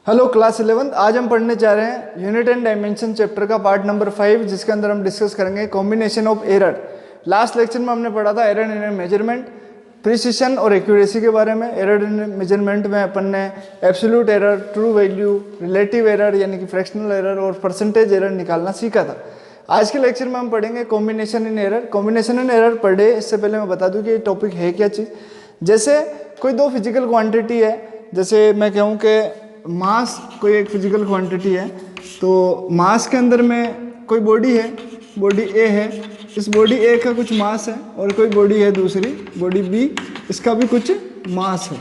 Hello class 11। आज हम पढ़ने जा रहे हैं यूनिट एंड डायमेंशन चैप्टर का पार्ट नंबर 5, जिसके अंदर हम डिस्कस करेंगे combination of error. Last lecture में हमने पढ़ा था एरर इन मेजरमेंट, प्रिसिशन और एक्यूरेसी के बारे में। एरर इन मेजरमेंट में अपन ने absolute error, true value, relative error यानी कि फ्रैक्शनल एरर और परसेंटेज एरर निकालना सीखा था। आज के लेक्चर में हम पढ़ेंगे कॉम्बिनेशन इन एरर। कॉम्बिनेशन इन एरर पढ़े इससे पहले मैं बता दूं कि ये टॉपिक है क्या चीज़। जैसे कोई दो फिजिकल क्वांटिटी है, जैसे मैं कहूँ कि मास कोई एक फिजिकल क्वांटिटी है, तो मास के अंदर में कोई बॉडी है, बॉडी ए है, इस बॉडी ए का कुछ मास है, और कोई बॉडी है दूसरी बॉडी बी, इसका भी कुछ मास है।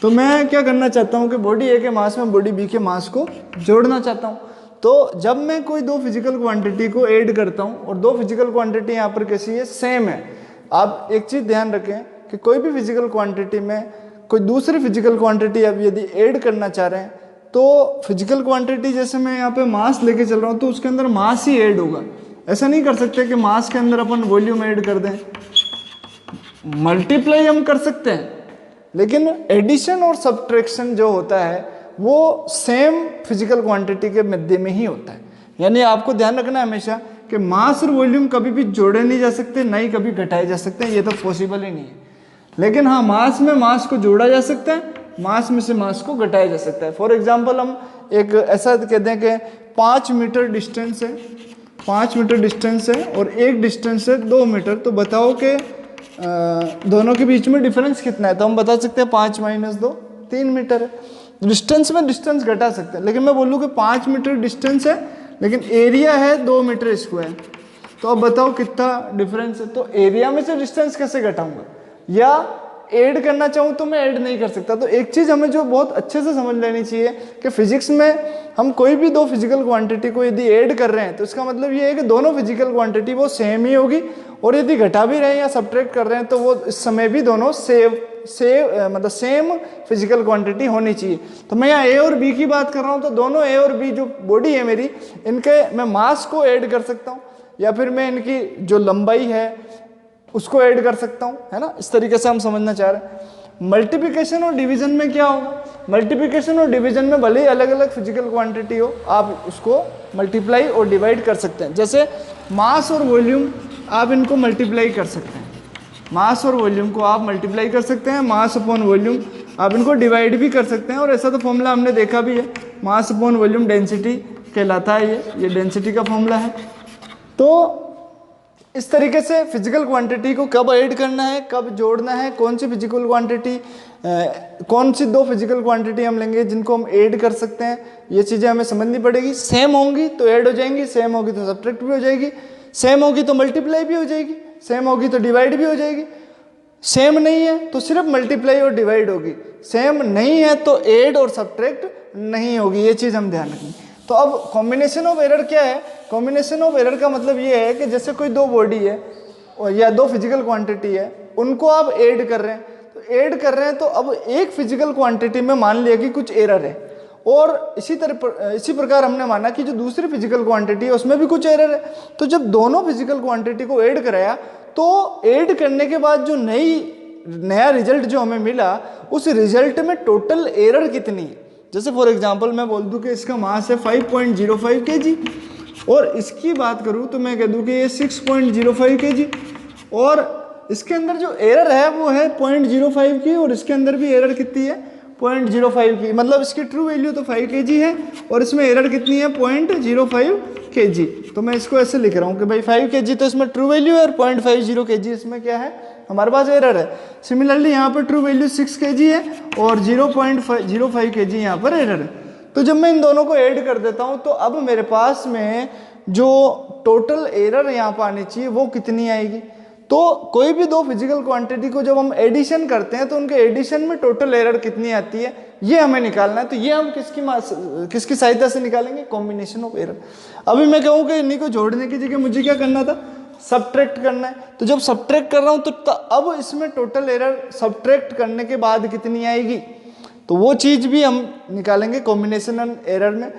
तो मैं क्या करना चाहता हूँ कि बॉडी ए के मास में बॉडी बी के मास को जोड़ना चाहता हूँ। तो जब मैं कोई दो फिजिकल क्वांटिटी को ऐड करता हूँ, और दो फिजिकल क्वांटिटी यहाँ पर कैसी है, सेम है। आप एक चीज़ ध्यान रखें कि कोई भी फिजिकल क्वांटिटी में कोई दूसरी फिजिकल क्वांटिटी अब यदि ऐड करना चाह रहे हैं, तो फिजिकल क्वांटिटी जैसे मैं यहाँ पे मास लेके चल रहा हूँ, तो उसके अंदर मास ही ऐड होगा। ऐसा नहीं कर सकते कि मास के अंदर अपन वॉल्यूम ऐड कर दें। मल्टीप्लाई हम कर सकते हैं, लेकिन एडिशन और सब्ट्रैक्शन जो होता है वो सेम फिजिकल क्वांटिटी के मध्य में ही होता है। यानी आपको ध्यान रखना है हमेशा कि मास और वॉल्यूम कभी भी जोड़े नहीं जा सकते, ना ही कभी घटाए जा सकते हैं। ये तो पॉसिबल ही नहीं है। लेकिन हाँ, मास में मास को जोड़ा जा सकता है, मास में से मास को घटाया जा सकता है। फॉर एग्जांपल हम एक ऐसा कहते हैं कि 5 मीटर डिस्टेंस है, 5 मीटर डिस्टेंस है और एक डिस्टेंस है 2 मीटर। तो बताओ कि दोनों के बीच में डिफरेंस कितना है। तो हम बता सकते हैं 5 - 2 3 मीटर है। डिस्टेंस में डिस्टेंस घटा सकते हैं। लेकिन मैं बोलूँ कि 5 मीटर डिस्टेंस है, लेकिन एरिया है 2 मीटर स्क्वायर। तो अब बताओ कितना डिफरेंस है। तो एरिया में से डिस्टेंस कैसे घटाऊंगा, या ऐड करना चाहूँ तो मैं ऐड नहीं कर सकता। तो एक चीज़ हमें जो बहुत अच्छे से समझ लेनी चाहिए कि फिजिक्स में हम कोई भी दो फिजिकल क्वांटिटी को यदि ऐड कर रहे हैं, तो इसका मतलब ये है कि दोनों फिजिकल क्वांटिटी वो सेम ही होगी, और यदि घटा भी रहे हैं या सब्ट्रैक्ट कर रहे हैं, तो वो इस समय भी दोनों मतलब सेम फिजिकल क्वांटिटी होनी चाहिए। तो मैं यहाँ ए और बी की बात कर रहा हूँ, तो दोनों ए और बी जो बॉडी है मेरी, इनके मैं मास को ऐड कर सकता हूँ, या फिर मैं इनकी जो लंबाई है उसको ऐड कर सकता हूँ, है ना। इस तरीके से हम समझना चाह रहे हैं। मल्टीप्लिकेशन और डिवीजन में क्या होगा, मल्टीप्लिकेशन और डिवीजन में भले ही अलग अलग फिजिकल क्वांटिटी हो, आप उसको मल्टीप्लाई और डिवाइड कर सकते हैं। जैसे मास और वॉल्यूम आप इनको मल्टीप्लाई कर सकते हैं, मास और वॉल्यूम को आप मल्टीप्लाई कर सकते हैं, मास अपॉन वॉल्यूम आप इनको डिवाइड भी कर सकते हैं। और ऐसा तो फॉर्मूला हमने देखा भी है, मास अपॉन वॉल्यूम डेंसिटी कहलाता है। ये डेंसिटी का फॉर्मूला है। तो इस तरीके से फिजिकल क्वांटिटी को कब ऐड करना है, कब जोड़ना है, कौन सी फिजिकल क्वांटिटी, कौन सी दो फिजिकल क्वांटिटी हम लेंगे जिनको हम ऐड कर सकते हैं, ये चीज़ें हमें समझनी पड़ेगी। सेम होंगी तो ऐड हो जाएंगी, सेम होगी तो सब्ट्रैक्ट भी हो जाएगी, सेम होगी तो मल्टीप्लाई भी हो जाएगी, सेम होगी तो डिवाइड भी हो जाएगी। सेम नहीं है तो सिर्फ मल्टीप्लाई और डिवाइड होगी, सेम नहीं है तो ऐड और सब्ट्रैक्ट नहीं होगी। ये चीज़ हम ध्यान रखेंगे। तो अब कॉम्बिनेशन ऑफ एरर क्या है। कॉम्बिनेशन ऑफ एरर का मतलब ये है कि जैसे कोई दो बॉडी है या दो फिजिकल क्वांटिटी है, उनको आप ऐड कर रहे हैं। तो ऐड कर रहे हैं तो अब एक फिजिकल क्वांटिटी में मान लिया कि कुछ एरर है, और इसी प्रकार हमने माना कि जो दूसरी फिजिकल क्वांटिटी है उसमें भी कुछ एरर है। तो जब दोनों फिजिकल क्वांटिटी को ऐड कराया, तो ऐड करने के बाद जो नया रिजल्ट जो हमें मिला, उस रिजल्ट में टोटल एरर कितनी है। जैसे फॉर एग्जांपल मैं बोल दूं कि इसका मास है 5.05 kg, और इसकी बात करूं तो मैं कह दूं कि ये 6.05 kg, और इसके अंदर जो एरर है वो है 0.05 की, और इसके अंदर भी एरर कितनी है 0.05 की। मतलब इसकी ट्रू वैल्यू तो 5 kg है, और इसमें एरर कितनी है 0.05 kg। तो मैं इसको ऐसे लिख रहा हूँ कि भाई 5 kg तो इसमें ट्रू वैल्यू है, और 0.50 kg इसमें क्या है, हमारे पास एरर है। सिमिलरली यहाँ पर ट्रू वैल्यू 6 kg है, और 0.05 kg यहाँ पर एरर है। तो जब मैं इन दोनों को ऐड कर देता हूँ, तो अब मेरे पास में जो टोटल एरर यहाँ पर आनी चाहिए वो कितनी आएगी। तो कोई भी दो फिजिकल क्वांटिटी को जब हम एडिशन करते हैं, तो उनके एडिशन में टोटल एरर कितनी आती है ये हमें निकालना है। तो ये हम किसकी सहायता से निकालेंगे, कॉम्बिनेशन ऑफ एरर। अभी मैं कहूँ कि इन्हीं को जोड़ने की जगह मुझे क्या करना था, सब्ट्रैक्ट करना है। तो जब सब्ट्रैक्ट कर रहा हूं, तो अब इसमें टोटल एरर सब्ट्रैक्ट करने के बाद कितनी आएगी, तो वो चीज भी हम निकालेंगे कॉम्बिनेशन एरर में।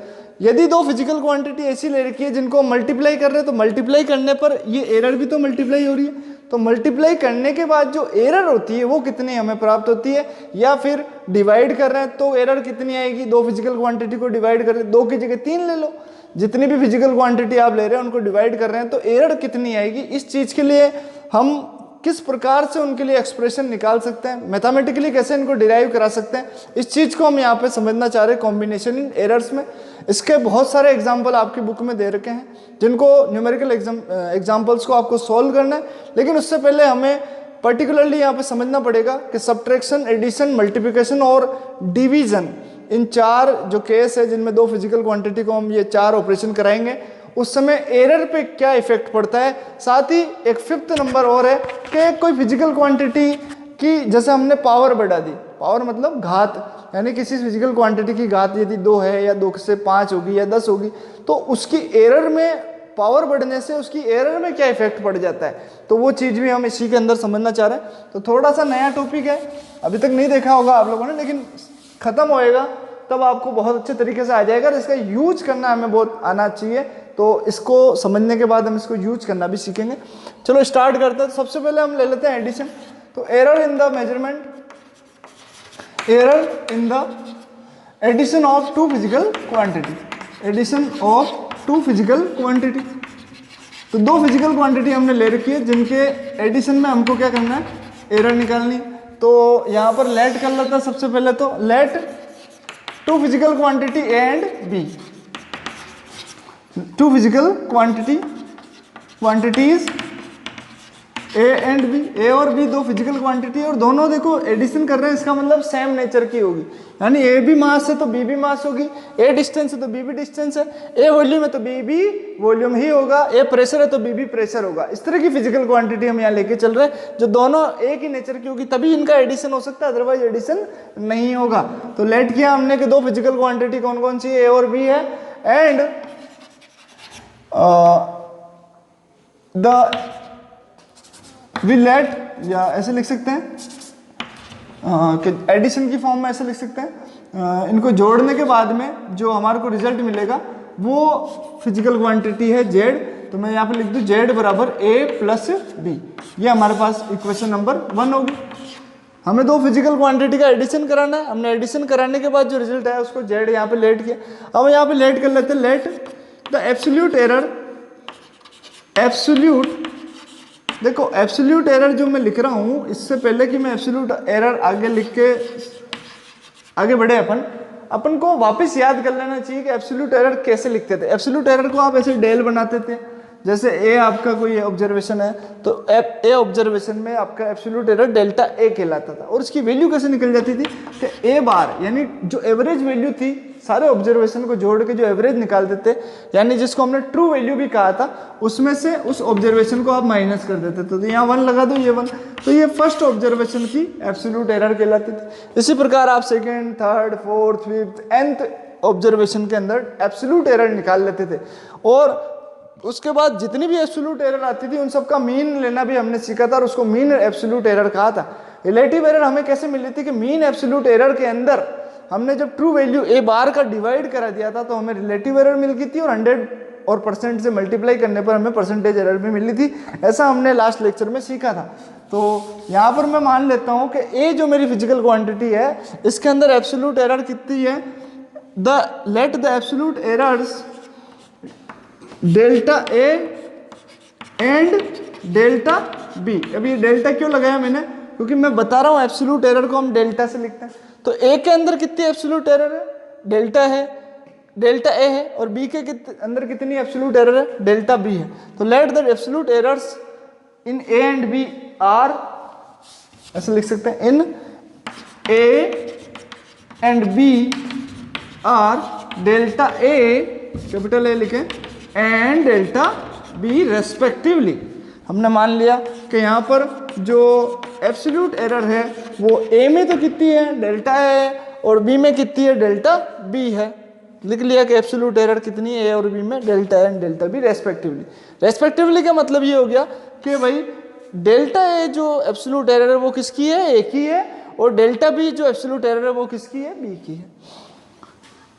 यदि दो फिजिकल क्वांटिटी ऐसी ले रखी है जिनको हम मल्टीप्लाई कर रहे हैं, तो मल्टीप्लाई करने पर ये एरर भी तो मल्टीप्लाई हो रही है, तो मल्टीप्लाई करने के बाद जो एरर होती है वो कितनी हमें प्राप्त होती है, या फिर डिवाइड कर रहे हैं तो एरर कितनी आएगी, दो फिजिकल क्वांटिटी को डिवाइड कर रहे हैं, 2 की जगह 3 ले लो, जितनी भी फिजिकल क्वांटिटी आप ले रहे हैं उनको डिवाइड कर रहे हैं तो एरर कितनी आएगी। इस चीज के लिए हम किस प्रकार से उनके लिए एक्सप्रेशन निकाल सकते हैं, मैथमेटिकली कैसे इनको डिराइव करा सकते हैं, इस चीज को हम यहाँ पे समझना चाह रहे हैं कॉम्बिनेशन इन एरर्स में। इसके बहुत सारे एग्जाम्पल आपकी बुक में दे रखे हैं जिनको न्यूमेरिकल एग्जाम्पल्स को आपको सोल्व करना है, लेकिन उससे पहले हमें पर्टिकुलरली यहाँ पे समझना पड़ेगा कि सब्ट्रैक्शन, एडिशन, मल्टीप्लिकेशन और डिवीजन, इन 4 जो केस है जिनमें 2 फिजिकल क्वांटिटी को हम ये 4 ऑपरेशन कराएंगे, उस समय एरर पे क्या इफेक्ट पड़ता है। साथ ही एक 5th नंबर और है कि कोई फिजिकल क्वांटिटी की जैसे हमने पावर बढ़ा दी, पावर मतलब घात, यानी किसी फिजिकल क्वांटिटी की घात यदि 2 है या 2 से 5 होगी या 10 होगी, तो उसकी एरर में पावर बढ़ने से उसकी एरर में क्या इफेक्ट पड़ जाता है, तो वो चीज़ भी हम इसी के अंदर समझना चाह रहे हैं। तो थोड़ा सा नया टॉपिक है, अभी तक नहीं देखा होगा आप लोगों ने, लेकिन खत्म होएगा तब आपको बहुत अच्छे तरीके से आ जाएगा, और इसका यूज करना हमें बहुत आना चाहिए, तो इसको समझने के बाद हम इसको यूज करना भी सीखेंगे। चलो स्टार्ट करते हैं। तो सबसे पहले हम ले लेते हैं एडिशन। तो error in the measurement, error in the addition of 2 physical quantity, addition of 2 physical quantity. तो 2 फिजिकल क्वांटिटी हमने ले रखी है जिनके एडिशन में हमको क्या करना है, एरर निकालनी। तो यहाँ पर लेट कर लेता है सबसे पहले, तो let 2 physical quantity A and B, 2 physical quantities A and B, A और बी 2 फिजिकल क्वांटिटी, और दोनों देखो एडिशन कर रहे हैं, इसका मतलब सेम नेचर की होगी, यानी ए भी मास है तो बी भी मास होगी, ए डिस्टेंस है तो बी भी डिस्टेंस है, ए वॉल्यूम है तो बी भी वॉल्यूम ही होगा, ए प्रेशर है तो बी भी प्रेशर होगा। इस तरह की फिजिकल क्वांटिटी हम यहाँ लेके चल रहे हैं जो दोनों एक ही नेचर की होगी, तभी इनका एडिशन हो सकता है, अदरवाइज एडिशन नहीं होगा। तो लेट किया हमने कि 2 फिजिकल क्वांटिटी कौन कौन सी ए और बी है, एंड वी लेट, या ऐसे लिख सकते हैं कि एडिशन की फॉर्म में ऐसे लिख सकते हैं, इनको जोड़ने के बाद में जो हमारे को रिजल्ट मिलेगा वो फिजिकल क्वांटिटी है जेड। तो मैं यहाँ पे लिख दूँ जेड बराबर ए प्लस बी, ये हमारे पास इक्वेशन नंबर 1 होगी। हमें 2 फिजिकल क्वांटिटी का एडिशन कराना है, हमने एडिशन कराने के बाद जो रिजल्ट है उसको जेड यहाँ पे लेट किया। अब यहाँ पे लेट कर लेते हैं, late the absolute error, absolute, देखो एब्सोल्यूट एरर जो मैं लिख रहा हूँ, इससे पहले कि मैं एब्सोल्यूट एरर आगे लिख के आगे बढ़े अपन को वापस याद कर लेना चाहिए कि एब्सोल्यूट एरर कैसे लिखते थे। एब्सोल्यूट एरर को आप ऐसे डेल बनाते थे, जैसे ए आपका कोई ऑब्जर्वेशन है तो ए ऑब्जर्वेशन में आपका एब्सोल्यूट एरर डेल्टा ए कहलाता था, और इसकी वैल्यू कैसे निकल जाती थी कि ए बार, यानी जो एवरेज वैल्यू थी सारे ऑब्जर्वेशन को जोड़ के जो एवरेज निकालते थे, यानी जिसको हमने ट्रू वैल्यू भी कहा था, उसमें से उस ऑब्जर्वेशन को आप माइनस कर देते थे। तो यहाँ 1 लगा दो, ये 1, तो ये फर्स्ट ऑब्जर्वेशन की एब्सोल्यूट एरर कहलाती थी। इसी प्रकार आप second, third, fourth, fifth, nth observation के अंदर एब्सोल्यूट एरर निकाल लेते थे, और उसके बाद जितनी भी एब्सोल्यूट एरर आती थी उन सबका मीन लेना भी हमने सीखा था, और उसको मीन एब्सोल्यूट एरर कहा था। रिलेटिव एरर हमें कैसे मिली थी कि मीन एब्सोल्यूट एरर के अंदर हमने जब ट्रू वैल्यू ए बार का डिवाइड करा दिया था तो हमें रिलेटिव एरर मिल गई थी, और 100 और परसेंट से मल्टीप्लाई करने पर हमें परसेंटेज एरर भी मिली थी। ऐसा हमने लास्ट लेक्चर में सीखा था। तो यहाँ पर मैं मान लेता हूँ कि ए जो मेरी फिजिकल क्वांटिटी है इसके अंदर एब्सोल्यूट एरर कितनी है, let the absolute errors delta A and delta B. अब ये डेल्टा क्यों लगाया मैंने, क्योंकि मैं बता रहा हूँ एब्सोल्यूट एरर को हम डेल्टा से लिखते हैं। तो ए के अंदर कितनी एब्सोल्यूट एरर है, डेल्टा है, डेल्टा ए है, और बी के अंदर कितनी एब्सोल्यूट एरर है, डेल्टा बी है। तो let the absolute errors in A and B are, ऐसे लिख सकते हैं, in A and B are delta A, capital A लिखें, एंड डेल्टा बी रेस्पेक्टिवली। हमने मान लिया कि यहाँ पर जो एब्सोल्यूट एरर है वो ए में तो कितनी है, डेल्टा है, और बी में कितनी है, डेल्टा बी है। लिख लिया कि एब्सोल्यूट एरर कितनी है ए और बी में, delta and delta B respectively. Respectively का मतलब ये हो गया कि भाई डेल्टा ए जो एब्सोल्यूट एरर है वो किसकी है, ए की है, और डेल्टा बी जो एब्सोल्यूट एरर है वो किसकी है, बी की है।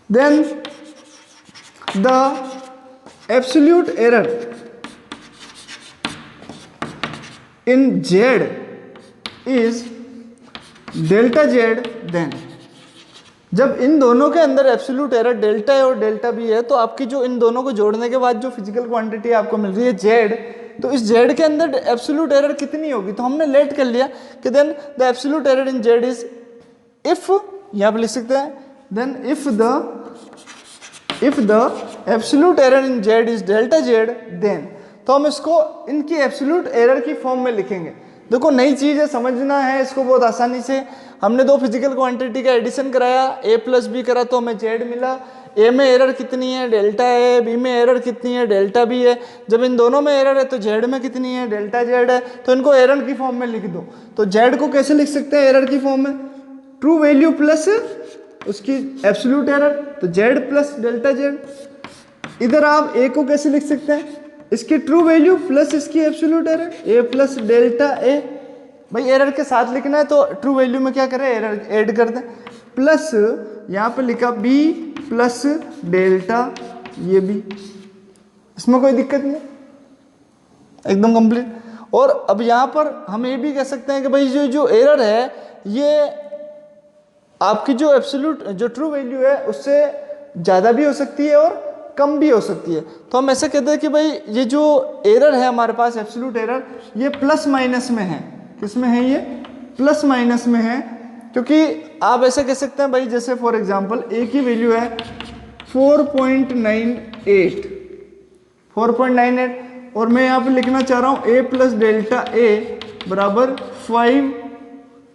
Then the absolute error in Z is delta Z, then जब इन दोनों के अंदर एब्सोल्यूट एरर डेल्टा ए और डेल्टा बी है, तो आपकी जो इन दोनों को जोड़ने के बाद जो फिजिकल क्वांटिटी आपको मिल रही है जेड, तो इस जेड के अंदर एब्सोल्यूट एरर कितनी होगी, तो हमने लेट कर लिया कि then the absolute error in Z is, if यहाँ पे लिख सकते हैं, then if the absolute error in Z is delta Z, then तो हम इसको इनकी एब्सोल्यूट एरर की फॉर्म में लिखेंगे। देखो नई चीज़ है, समझना है इसको बहुत आसानी से। हमने दो फिजिकल क्वांटिटी का एडिशन कराया, a प्लस बी करा तो हमें जेड मिला। a में एरर कितनी है, डेल्टा ए, b में एरर कितनी है, डेल्टा बी है। जब इन दोनों में एरर है तो जेड में कितनी है, डेल्टा जेड है। तो इनको एरर की फॉर्म में लिख दो। तो जेड को कैसे लिख सकते हैं एरर की फॉर्म में, ट्रू वैल्यू प्लस उसकी एब्सोल्यूट एरर, तो जेड प्लस डेल्टा जेड। इधर आप a को कैसे लिख सकते हैं, इसकी ट्रू वैल्यू प्लस इसकी absolute error, a plus delta A. भाई एरर के साथ लिखना है तो ट्रू वैल्यू में क्या करें, एरर ऐड कर दें, प्लस यहाँ पे लिखा b प्लस डेल्टा ये भी, इसमें कोई दिक्कत नहीं, एकदम कंप्लीट। और अब यहाँ पर हम ये भी कह सकते हैं कि भाई जो एरर है ये आपकी जो एब्सोल्यूट जो ट्रू वैल्यू है उससे ज़्यादा भी हो सकती है और कम भी हो सकती है। तो हम ऐसे कहते हैं कि भाई ये जो एरर है हमारे पास एब्सोल्यूट एरर, ये प्लस माइनस में है। किसमें है, ये प्लस माइनस में है। क्योंकि आप ऐसे कह सकते हैं भाई, जैसे फॉर एग्जांपल a की वैल्यू है 4.98 और मैं यहाँ पे लिखना चाह रहा हूँ a प्लस डेल्टा ए बराबर 5,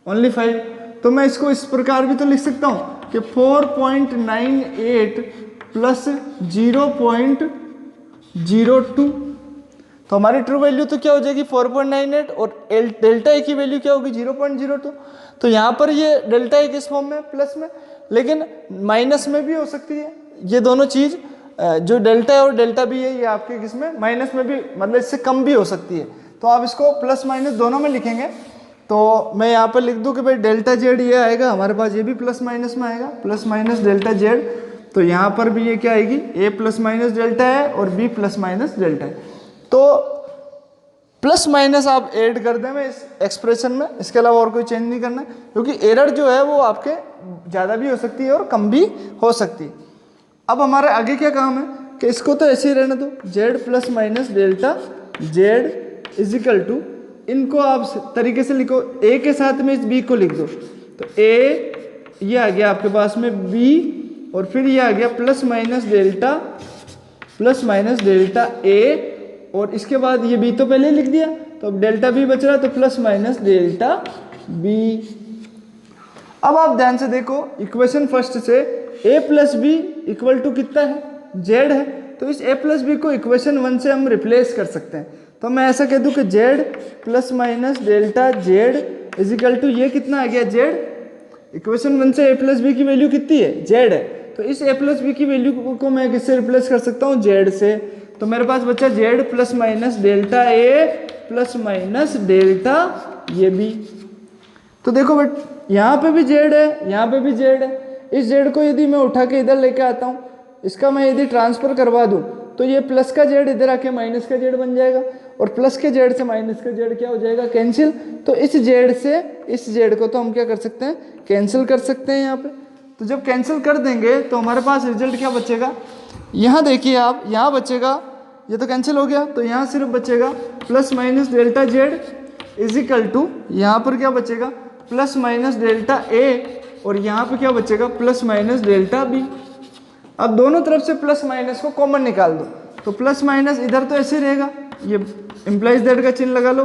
ओनली 5। तो मैं इसको इस प्रकार भी तो लिख सकता हूँ कि 4.98 प्लस 0.02। तो हमारी ट्रू वैल्यू तो क्या हो जाएगी 4.98 और डेल्टा ए की वैल्यू क्या होगी 0.02। तो यहाँ पर ये डेल्टा ए किस फॉर्म में, प्लस में, लेकिन माइनस में भी हो सकती है। ये दोनों चीज़ जो डेल्टा ए और डेल्टा बी है ये आपके किस में, माइनस में भी, मतलब इससे कम भी हो सकती है। तो आप इसको प्लस माइनस दोनों में लिखेंगे। तो मैं यहाँ पर लिख दूँ कि भाई डेल्टा जेड ये आएगा हमारे पास, ये भी प्लस माइनस में आएगा, प्लस माइनस डेल्टा जेड। तो यहाँ पर भी ये क्या आएगी, a प्लस माइनस डेल्टा है और b प्लस माइनस डेल्टा है। तो प्लस माइनस आप ऐड कर दें इस एक्सप्रेशन में, इसके अलावा और कोई चेंज नहीं करना है। क्योंकि एरर जो है वो आपके ज़्यादा भी हो सकती है और कम भी हो सकती है। अब हमारा आगे क्या काम है कि इसको तो ऐसे ही रहने दो, z plus minus delta z is equal to, इनको आप तरीके से लिखो, a के साथ में इस b को लिख दो। तो a ये आ गया आपके पास में b, और फिर ये आ गया प्लस माइनस डेल्टा a, और इसके बाद ये b तो पहले लिख दिया, तो अब डेल्टा b बच रहा है, तो प्लस माइनस डेल्टा b। अब आप ध्यान से देखो इक्वेशन फर्स्ट से a plus B equal to कितना है, z है। तो इस a प्लस बी को इक्वेशन 1 से हम रिप्लेस कर सकते हैं। तो मैं ऐसा कह दूं कि z plus minus delta z is equal to, ये कितना आ गया z, इक्वेशन 1 से a प्लस बी की वैल्यू कितनी है, z है। तो इस a प्लस बी की वैल्यू को मैं किससे रिप्लेस कर सकता हूँ, z से। तो मेरे पास बचा z plus minus delta a plus minus delta ये b। तो देखो बट यहाँ पे भी z है, यहाँ पे भी z है। इस z को यदि मैं उठा के इधर लेके आता हूँ, इसका मैं यदि ट्रांसफर करवा दूँ, तो ये प्लस का z इधर आके माइनस का z बन जाएगा, और प्लस के z से माइनस का z क्या हो जाएगा, कैंसिल। तो इस z से इस z को तो हम क्या कर सकते हैं, कैंसिल कर सकते हैं यहाँ पे। तो जब कैंसिल कर देंगे तो हमारे पास रिजल्ट क्या बचेगा, यहाँ देखिए आप, यहाँ बचेगा, ये तो कैंसिल हो गया, तो यहाँ सिर्फ बचेगा plus minus delta z is equal to, यहाँ पर क्या बचेगा प्लस माइनस डेल्टा a, और यहाँ पे क्या बचेगा प्लस माइनस डेल्टा b। अब दोनों तरफ से प्लस माइनस को कॉमन निकाल दो, तो प्लस माइनस इधर तो ऐसे रहेगा, ये इम्प्लाइज दैट का चिन्ह लगा लो,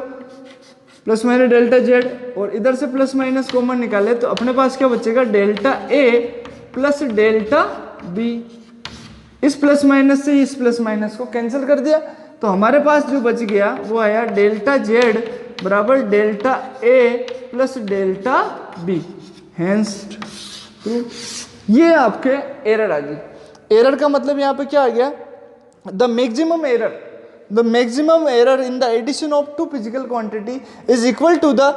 प्लस माइनस डेल्टा z, और इधर से प्लस माइनस कॉमन निकाले तो अपने पास क्या बचेगा delta a plus delta b। इस प्लस माइनस से इस प्लस माइनस को कैंसिल कर दिया, तो हमारे पास जो बच गया वो आया डेल्टा z बराबर delta a plus delta b। Hence true. ये आपके एरर आ गई। एरर का मतलब यहाँ पे क्या आ गया, the maximum error in the addition of two physical quantity is equal to the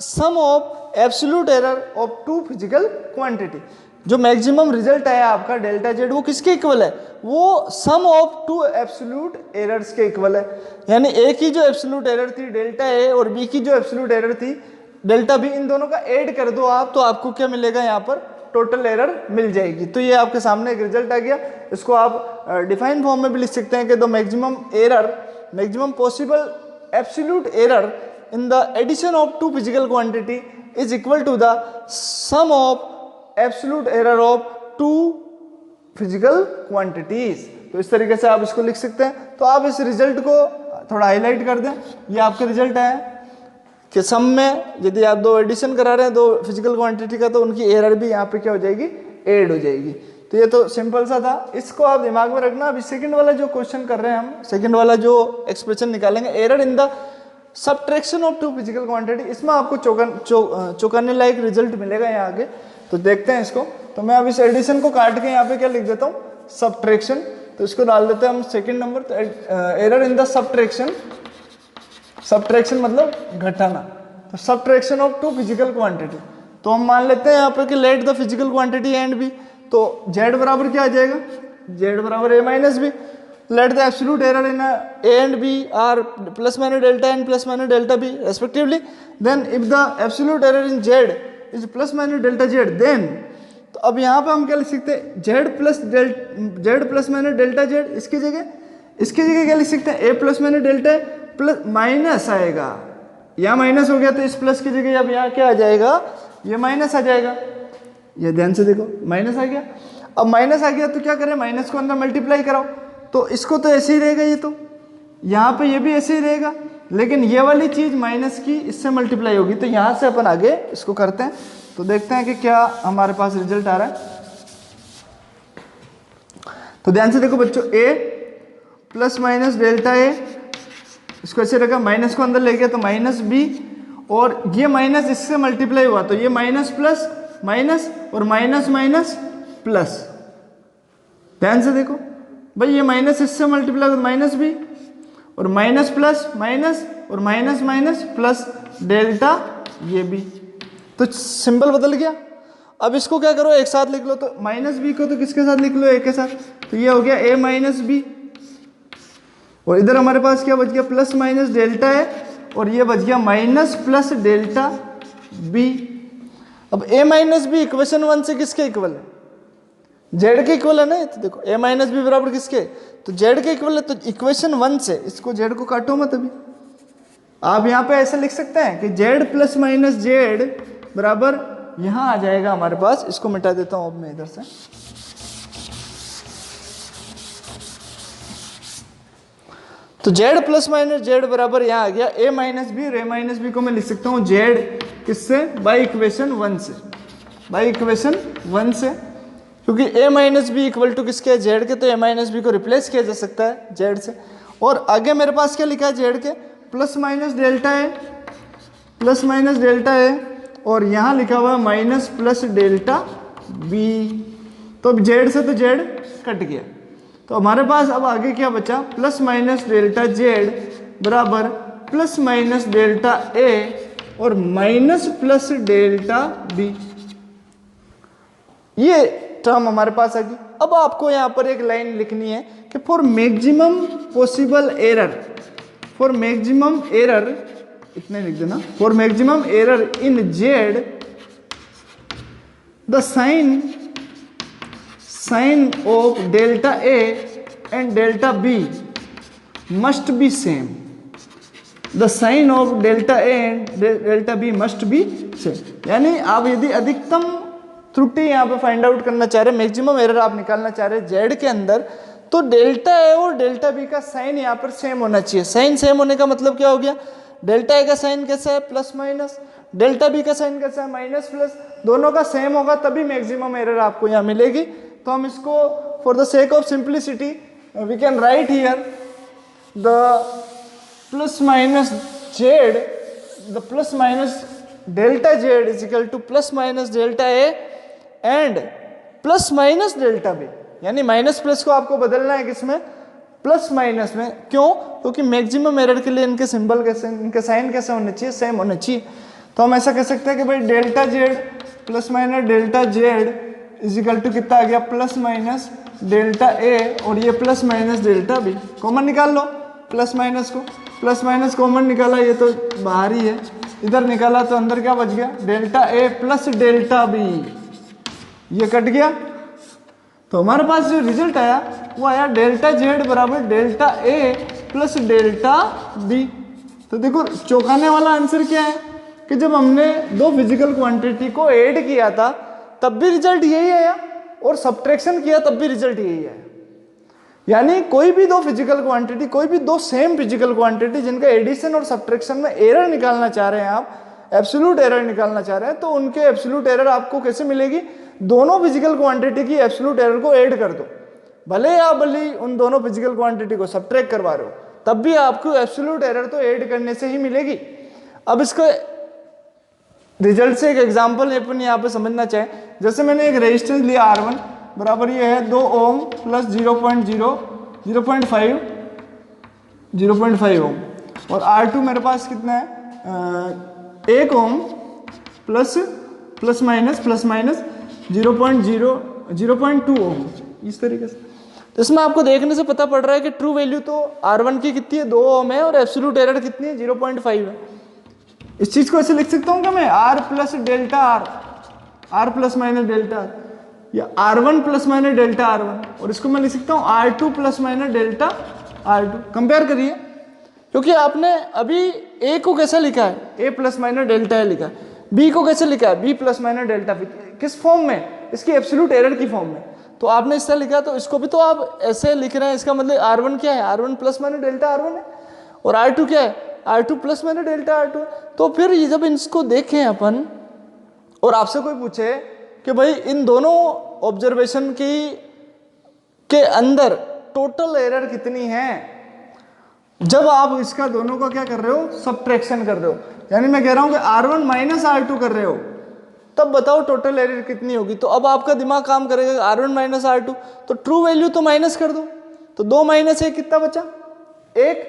sum of absolute error of two physical quantity. जो मैक्सिमम रिजल्ट आया आपका डेल्टा जेड वो किसके इक्वल है, वो sum of two absolute errors के equal है। यानी ए की जो एब्सोल्यूट एरर थी डेल्टा ए और बी की जो एब्सोल्यूट एरर थी डेल्टा बी, इन दोनों का ऐड कर दो आप तो आपको क्या मिलेगा, यहाँ पर टोटल एरर मिल जाएगी। तो ये आपके सामने एक रिजल्ट आ गया। इसको आप डिफाइन फॉर्म में भी लिख सकते हैं कि the maximum error, maximum possible absolute error in the addition of two physical quantity is equal to the sum of absolute error of two physical quantities। तो इस तरीके से आप इसको लिख सकते हैं। तो आप इस रिजल्ट को थोड़ा हाईलाइट कर दें। ये आपका रिजल्ट है कि सम में यदि आप दो एडिशन करा रहे हैं दो फिजिकल क्वांटिटी का तो उनकी एरर भी यहाँ पे क्या हो जाएगी, ऐड हो जाएगी। तो ये तो सिंपल सा था, इसको आप दिमाग में रखना। अभी सेकंड वाला जो क्वेश्चन कर रहे हैं हम, सेकंड वाला जो एक्सप्रेशन निकालेंगे, error in the subtraction of two physical quantity, इसमें आपको चौंकाने लायक रिजल्ट मिलेगा यहाँ आगे। तो देखते हैं इसको। तो मैं अब इस एडिशन को काट के यहाँ पे क्या लिख देता हूँ, सब्ट्रैक्शन। तो इसको डाल देते हैं हम सेकंड नंबर। तो error in the subtraction, subtraction मतलब घटाना, तो subtraction of two physical quantity. तो हम मान लेते हैं यहाँ पे कि let the physical quantity and B, तो जेड बराबर क्या आ जाएगा, जेड बराबर A minus B. Let the absolute error in A and B are plus minus delta and plus minus delta B respectively. Then if the absolute error in Z is plus minus delta Z, then तो अब यहाँ पे हम क्या लिख सकते हैं, Z plus minus delta Z, इसकी जगह क्या लिख सकते हैं, A plus minus delta plus minus आएगा, यहाँ माइनस हो गया तो इस प्लस की जगह अब यहाँ क्या आ जाएगा, ये माइनस आ जाएगा। ये ध्यान से देखो, माइनस आ गया। अब माइनस आ गया तो क्या करें, माइनस को अंदर मल्टीप्लाई कराओ। तो इसको तो ऐसे ही रहेगा, ये तो यहाँ पे ये भी ऐसे ही रहेगा, लेकिन ये वाली चीज माइनस की इससे मल्टीप्लाई होगी। तो यहाँ से अपन आगे इसको करते हैं। तो देखते हैं कि क्या हमारे पास रिजल्ट आ रहा है। तो ध्यान से देखो बच्चों, a प्लस माइनस डेल्टा ए, इसको ऐसे रखा, माइनस को अंदर ले गया तो माइनस बी, और ये माइनस इससे मल्टीप्लाई हुआ तो ये माइनस प्लस माइनस और माइनस माइनस प्लस। ध्यान से देखो भाई, ये माइनस इससे मल्टीप्लाई हो माइनस बी, और माइनस प्लस माइनस और माइनस माइनस प्लस डेल्टा ये बी। तो सिंबल बदल गया। अब इसको क्या करो, एक साथ लिख लो। तो माइनस बी को तो किसके साथ लिख लो, ए के साथ। तो ये हो गया ए माइनस बी, और इधर हमारे पास क्या बच गया, प्लस माइनस डेल्टा है, और ये बच गया माइनस प्लस डेल्टा बी। अब ए माइनस बी इक्वेशन 1 से किसके इक्वल है, जेड के इक्वल है ना। तो देखो ए माइनस बी बराबर किसके, तो जेड के इक्वल है। तो इक्वेशन 1 से इसको जेड को काटो मत। अभी आप यहाँ पे ऐसे लिख सकते हैं कि जेड प्लस माइनस जेड बराबर यहाँ आ जाएगा हमारे पास। इसको मिटा देता हूँ अब मैं इधर से। तो जेड प्लस माइनस जेड बराबर यहाँ आ गया ए माइनस बी, और ए माइनस बी को मैं लिख सकता हूँ जेड किससे, बाई इक्वेशन 1 से, बाई इक्वेशन 1 से। क्योंकि a minus B equal to किसके है, जेड के, तो a माइनस बी को रिप्लेस किया जा सकता है जेड से। और आगे मेरे पास क्या लिखा है, जेड के प्लस माइनस डेल्टा है, प्लस माइनस डेल्टा है, और यहाँ लिखा हुआ है माइनस प्लस डेल्टा बी। तो अब जेड से तो जेड कट गया, तो हमारे पास अब आगे क्या बचा, प्लस माइनस डेल्टा जेड बराबर प्लस माइनस डेल्टा ए और माइनस प्लस डेल्टा बी। ये टर्म हमारे पास आ गई। अब आपको यहाँ पर एक लाइन लिखनी है कि for maximum possible error, for maximum error, इतने लिख देना, for maximum error in Z the sign of delta A and delta B must be same. The sign of delta A and delta B must be same. यानी आप यदि अधिकतम त्रुटि यहाँ पे फाइंड आउट करना चाह रहे, मैक्सिमम एरर आप निकालना चाह रहे जेड के अंदर, तो डेल्टा ए और डेल्टा बी का साइन यहाँ पर सेम होना चाहिए। साइन सेम होने का मतलब क्या हो गया, डेल्टा ए का साइन कैसा है, प्लस माइनस, डेल्टा बी का साइन कैसा है, माइनस प्लस, दोनों का सेम होगा तभी मैक्सिमम एरर आपको यहाँ मिलेगी। तो हम इसको for the sake of simplicity we can write here the plus minus Z, the plus minus delta Z is equal to plus minus delta A and plus minus delta B. यानी minus plus को आपको बदलना है किसमें, plus minus में। क्यों, क्योंकि maximum error के लिए इनके सिंबल कैसे, इनके साइन कैसे होने चाहिए, सेम होने चाहिए। तो हम ऐसा कह सकते हैं कि भाई delta Z plus minus delta Z is equal to कितना आ गया, प्लस माइनस डेल्टा ए, और ये plus minus delta B. Common निकाल लो प्लस माइनस को, प्लस माइनस कॉमन निकाला, ये तो बाहर ही है, इधर निकाला तो अंदर क्या बच गया, delta A plus delta B, ये कट गया। तो हमारे पास जो रिजल्ट आया वो आया डेल्टा जेड बराबर डेल्टा ए प्लस डेल्टा बी। तो देखो चौंकाने वाला आंसर क्या है कि जब हमने दो फिजिकल क्वांटिटी को ऐड किया था तब भी रिजल्ट यही आया, और सब्ट्रैक्शन किया तब भी रिजल्ट यही आया। यानी कोई भी दो फिजिकल क्वांटिटी, कोई भी दो सेम फिजिकल क्वांटिटी जिनका एडिशन और सब्ट्रैक्शन में एरर निकालना चाह रहे हैं आप, एब्सोल्यूट एरर निकालना चाह रहे हैं, तो उनके एब्सोल्यूट एरर आपको कैसे मिलेगी, दोनों फिजिकल क्वांटिटी की एब्सोल्यूट एरर को ऐड कर दो, भले आप भले उन दोनों फिजिकल क्वांटिटी को सब्ट्रैक्ट करवा रहे हो तब भी आपको एब्सोल्यूट एरर तो ऐड करने से ही मिलेगी। अब इसको रिजल्ट से एक एग्जांपल अपन यहाँ पे समझना चाहें, जैसे मैंने एक रेजिस्टेंस लिया R1 बराबर ये है 2 ओम प्लस 0.5 ओम, और R2 मेरे पास कितना है 1 ओम प्लस माइनस 0.2 ओम, इस तरीके से। तो इसमें आपको देखने से पता पड़ रहा है कि ट्रू वैल्यू तो R1 की कितनी है 2 ओम है, और एब्सोल्यूट एरर कितनी है 0.5 है। इस चीज को ऐसे लिख सकता हूँ कि मैं R plus delta R plus minus delta R, या R1 plus minus delta R1, और इसको मैं लिख सकता हूँ R2 plus minus delta R2। Compare करिए, क्योंकि आपने अभी A को कैसा लिखा है, A प्लस माइनस डेल्टा है लिखा है, B को कैसे लिखा है B प्लस माइनस डेल्टा, किस फॉर्म में, इसकी एब्सोल्यूट एरर की फॉर्म में। तो आपने इस तरह लिखा, तो इसको भी तो आप ऐसे लिख रहे हैं, इसका मतलब R1 क्या है, R1 plus minus delta R1 है, और R2 क्या है, R2 plus minus delta R2। तो फिर ये जब इसको देखें अपन, और आपसे कोई पूछे कि भाई इन दोनों ऑब्जर्वेशन के अंदर टोटल एरर कितनी है, जब आप इसका दोनों का क्या कर रहे हो, सब्ट्रैक्शन कर रहे हो, यानी मैं कह रहा हूं कि R1 माइनस R2 कर रहे हो, तब बताओ टोटल एरर कितनी होगी। तो अब आपका दिमाग काम करेगा, R1 माइनस R2, तो ट्रू वैल्यू तो माइनस कर दो, तो 2 माइनस 1 कितना बचा, 1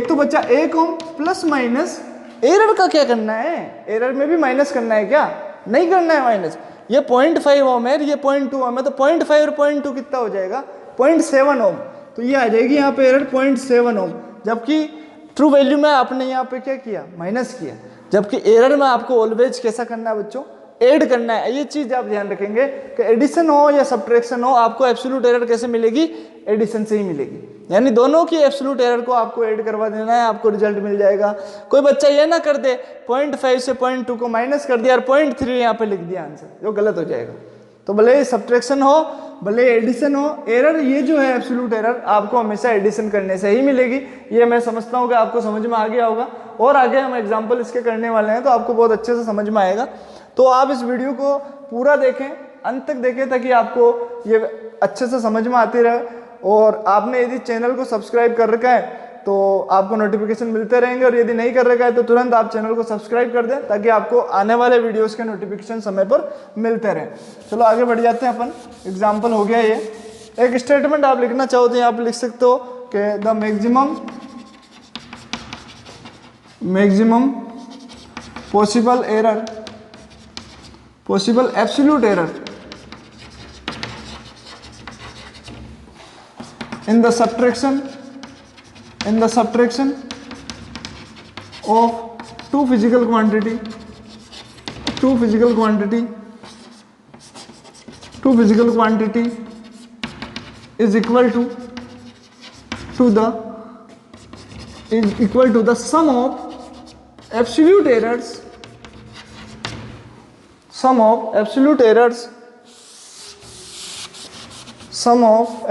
तो बचा 1 ओम प्लस माइनस, एरर का क्या करना है, एरर में भी माइनस करना है क्या, नहीं करना है माइनस। ये 0.5 ओम है, ये 0.2 ओम है, तो 0.5 और 0.2 कितना हो जाएगा 0.7 ओम, तो ये आ जाएगी यहाँ पे एरर 0.7 ओम, जबकि ट्रू वैल्यू में आपने यहाँ पे क्या किया, माइनस किया, जबकि एरर में आपको ऑलवेज कैसा करना है बच्चों, ऐड करना है। ये चीज आप ध्यान रखेंगे कि एडिशन हो या सब्ट्रैक्शन हो, आपको एब्सोल्यूट एरर कैसे मिलेगी, एडिशन से ही मिलेगी, यानी दोनों की एब्सोल्यूट एरर को आपको ऐड करवा देना है, आपको रिजल्ट मिल जाएगा। कोई बच्चा ये ना कर दे 0.5 से 0.2 को माइनस कर दिया और 0.3 यहाँ पे लिख दिया आंसर, जो गलत हो जाएगा। तो भले सब्ट्रैक्शन हो भले एडिशन हो, एरर ये जो है एब्सोल्यूट एरर आपको हमेशा एडिशन करने से ही मिलेगी। ये मैं समझता हूँ कि आपको समझ में आ गया होगा, और आगे हम एग्जाम्पल इसके करने वाले हैं तो आपको बहुत अच्छे से समझ में आएगा। तो आप इस वीडियो को पूरा देखें, अंत तक देखें, ताकि आपको ये अच्छे से समझ में आती रहे। और आपने यदि चैनल को सब्सक्राइब कर रखा है तो आपको नोटिफिकेशन मिलते रहेंगे, और यदि नहीं कर रखा है तो तुरंत आप चैनल को सब्सक्राइब कर दें, ताकि आपको आने वाले वीडियोस के नोटिफिकेशन समय पर मिलते रहें। चलो आगे बढ़ जाते हैं अपन। एग्जाम्पल हो गया ये, एक स्टेटमेंट आप लिखना चाहो तो यहाँ पे लिख सकते हो कि the maximum possible absolute error in the subtraction of two physical quantity is equal to the sum of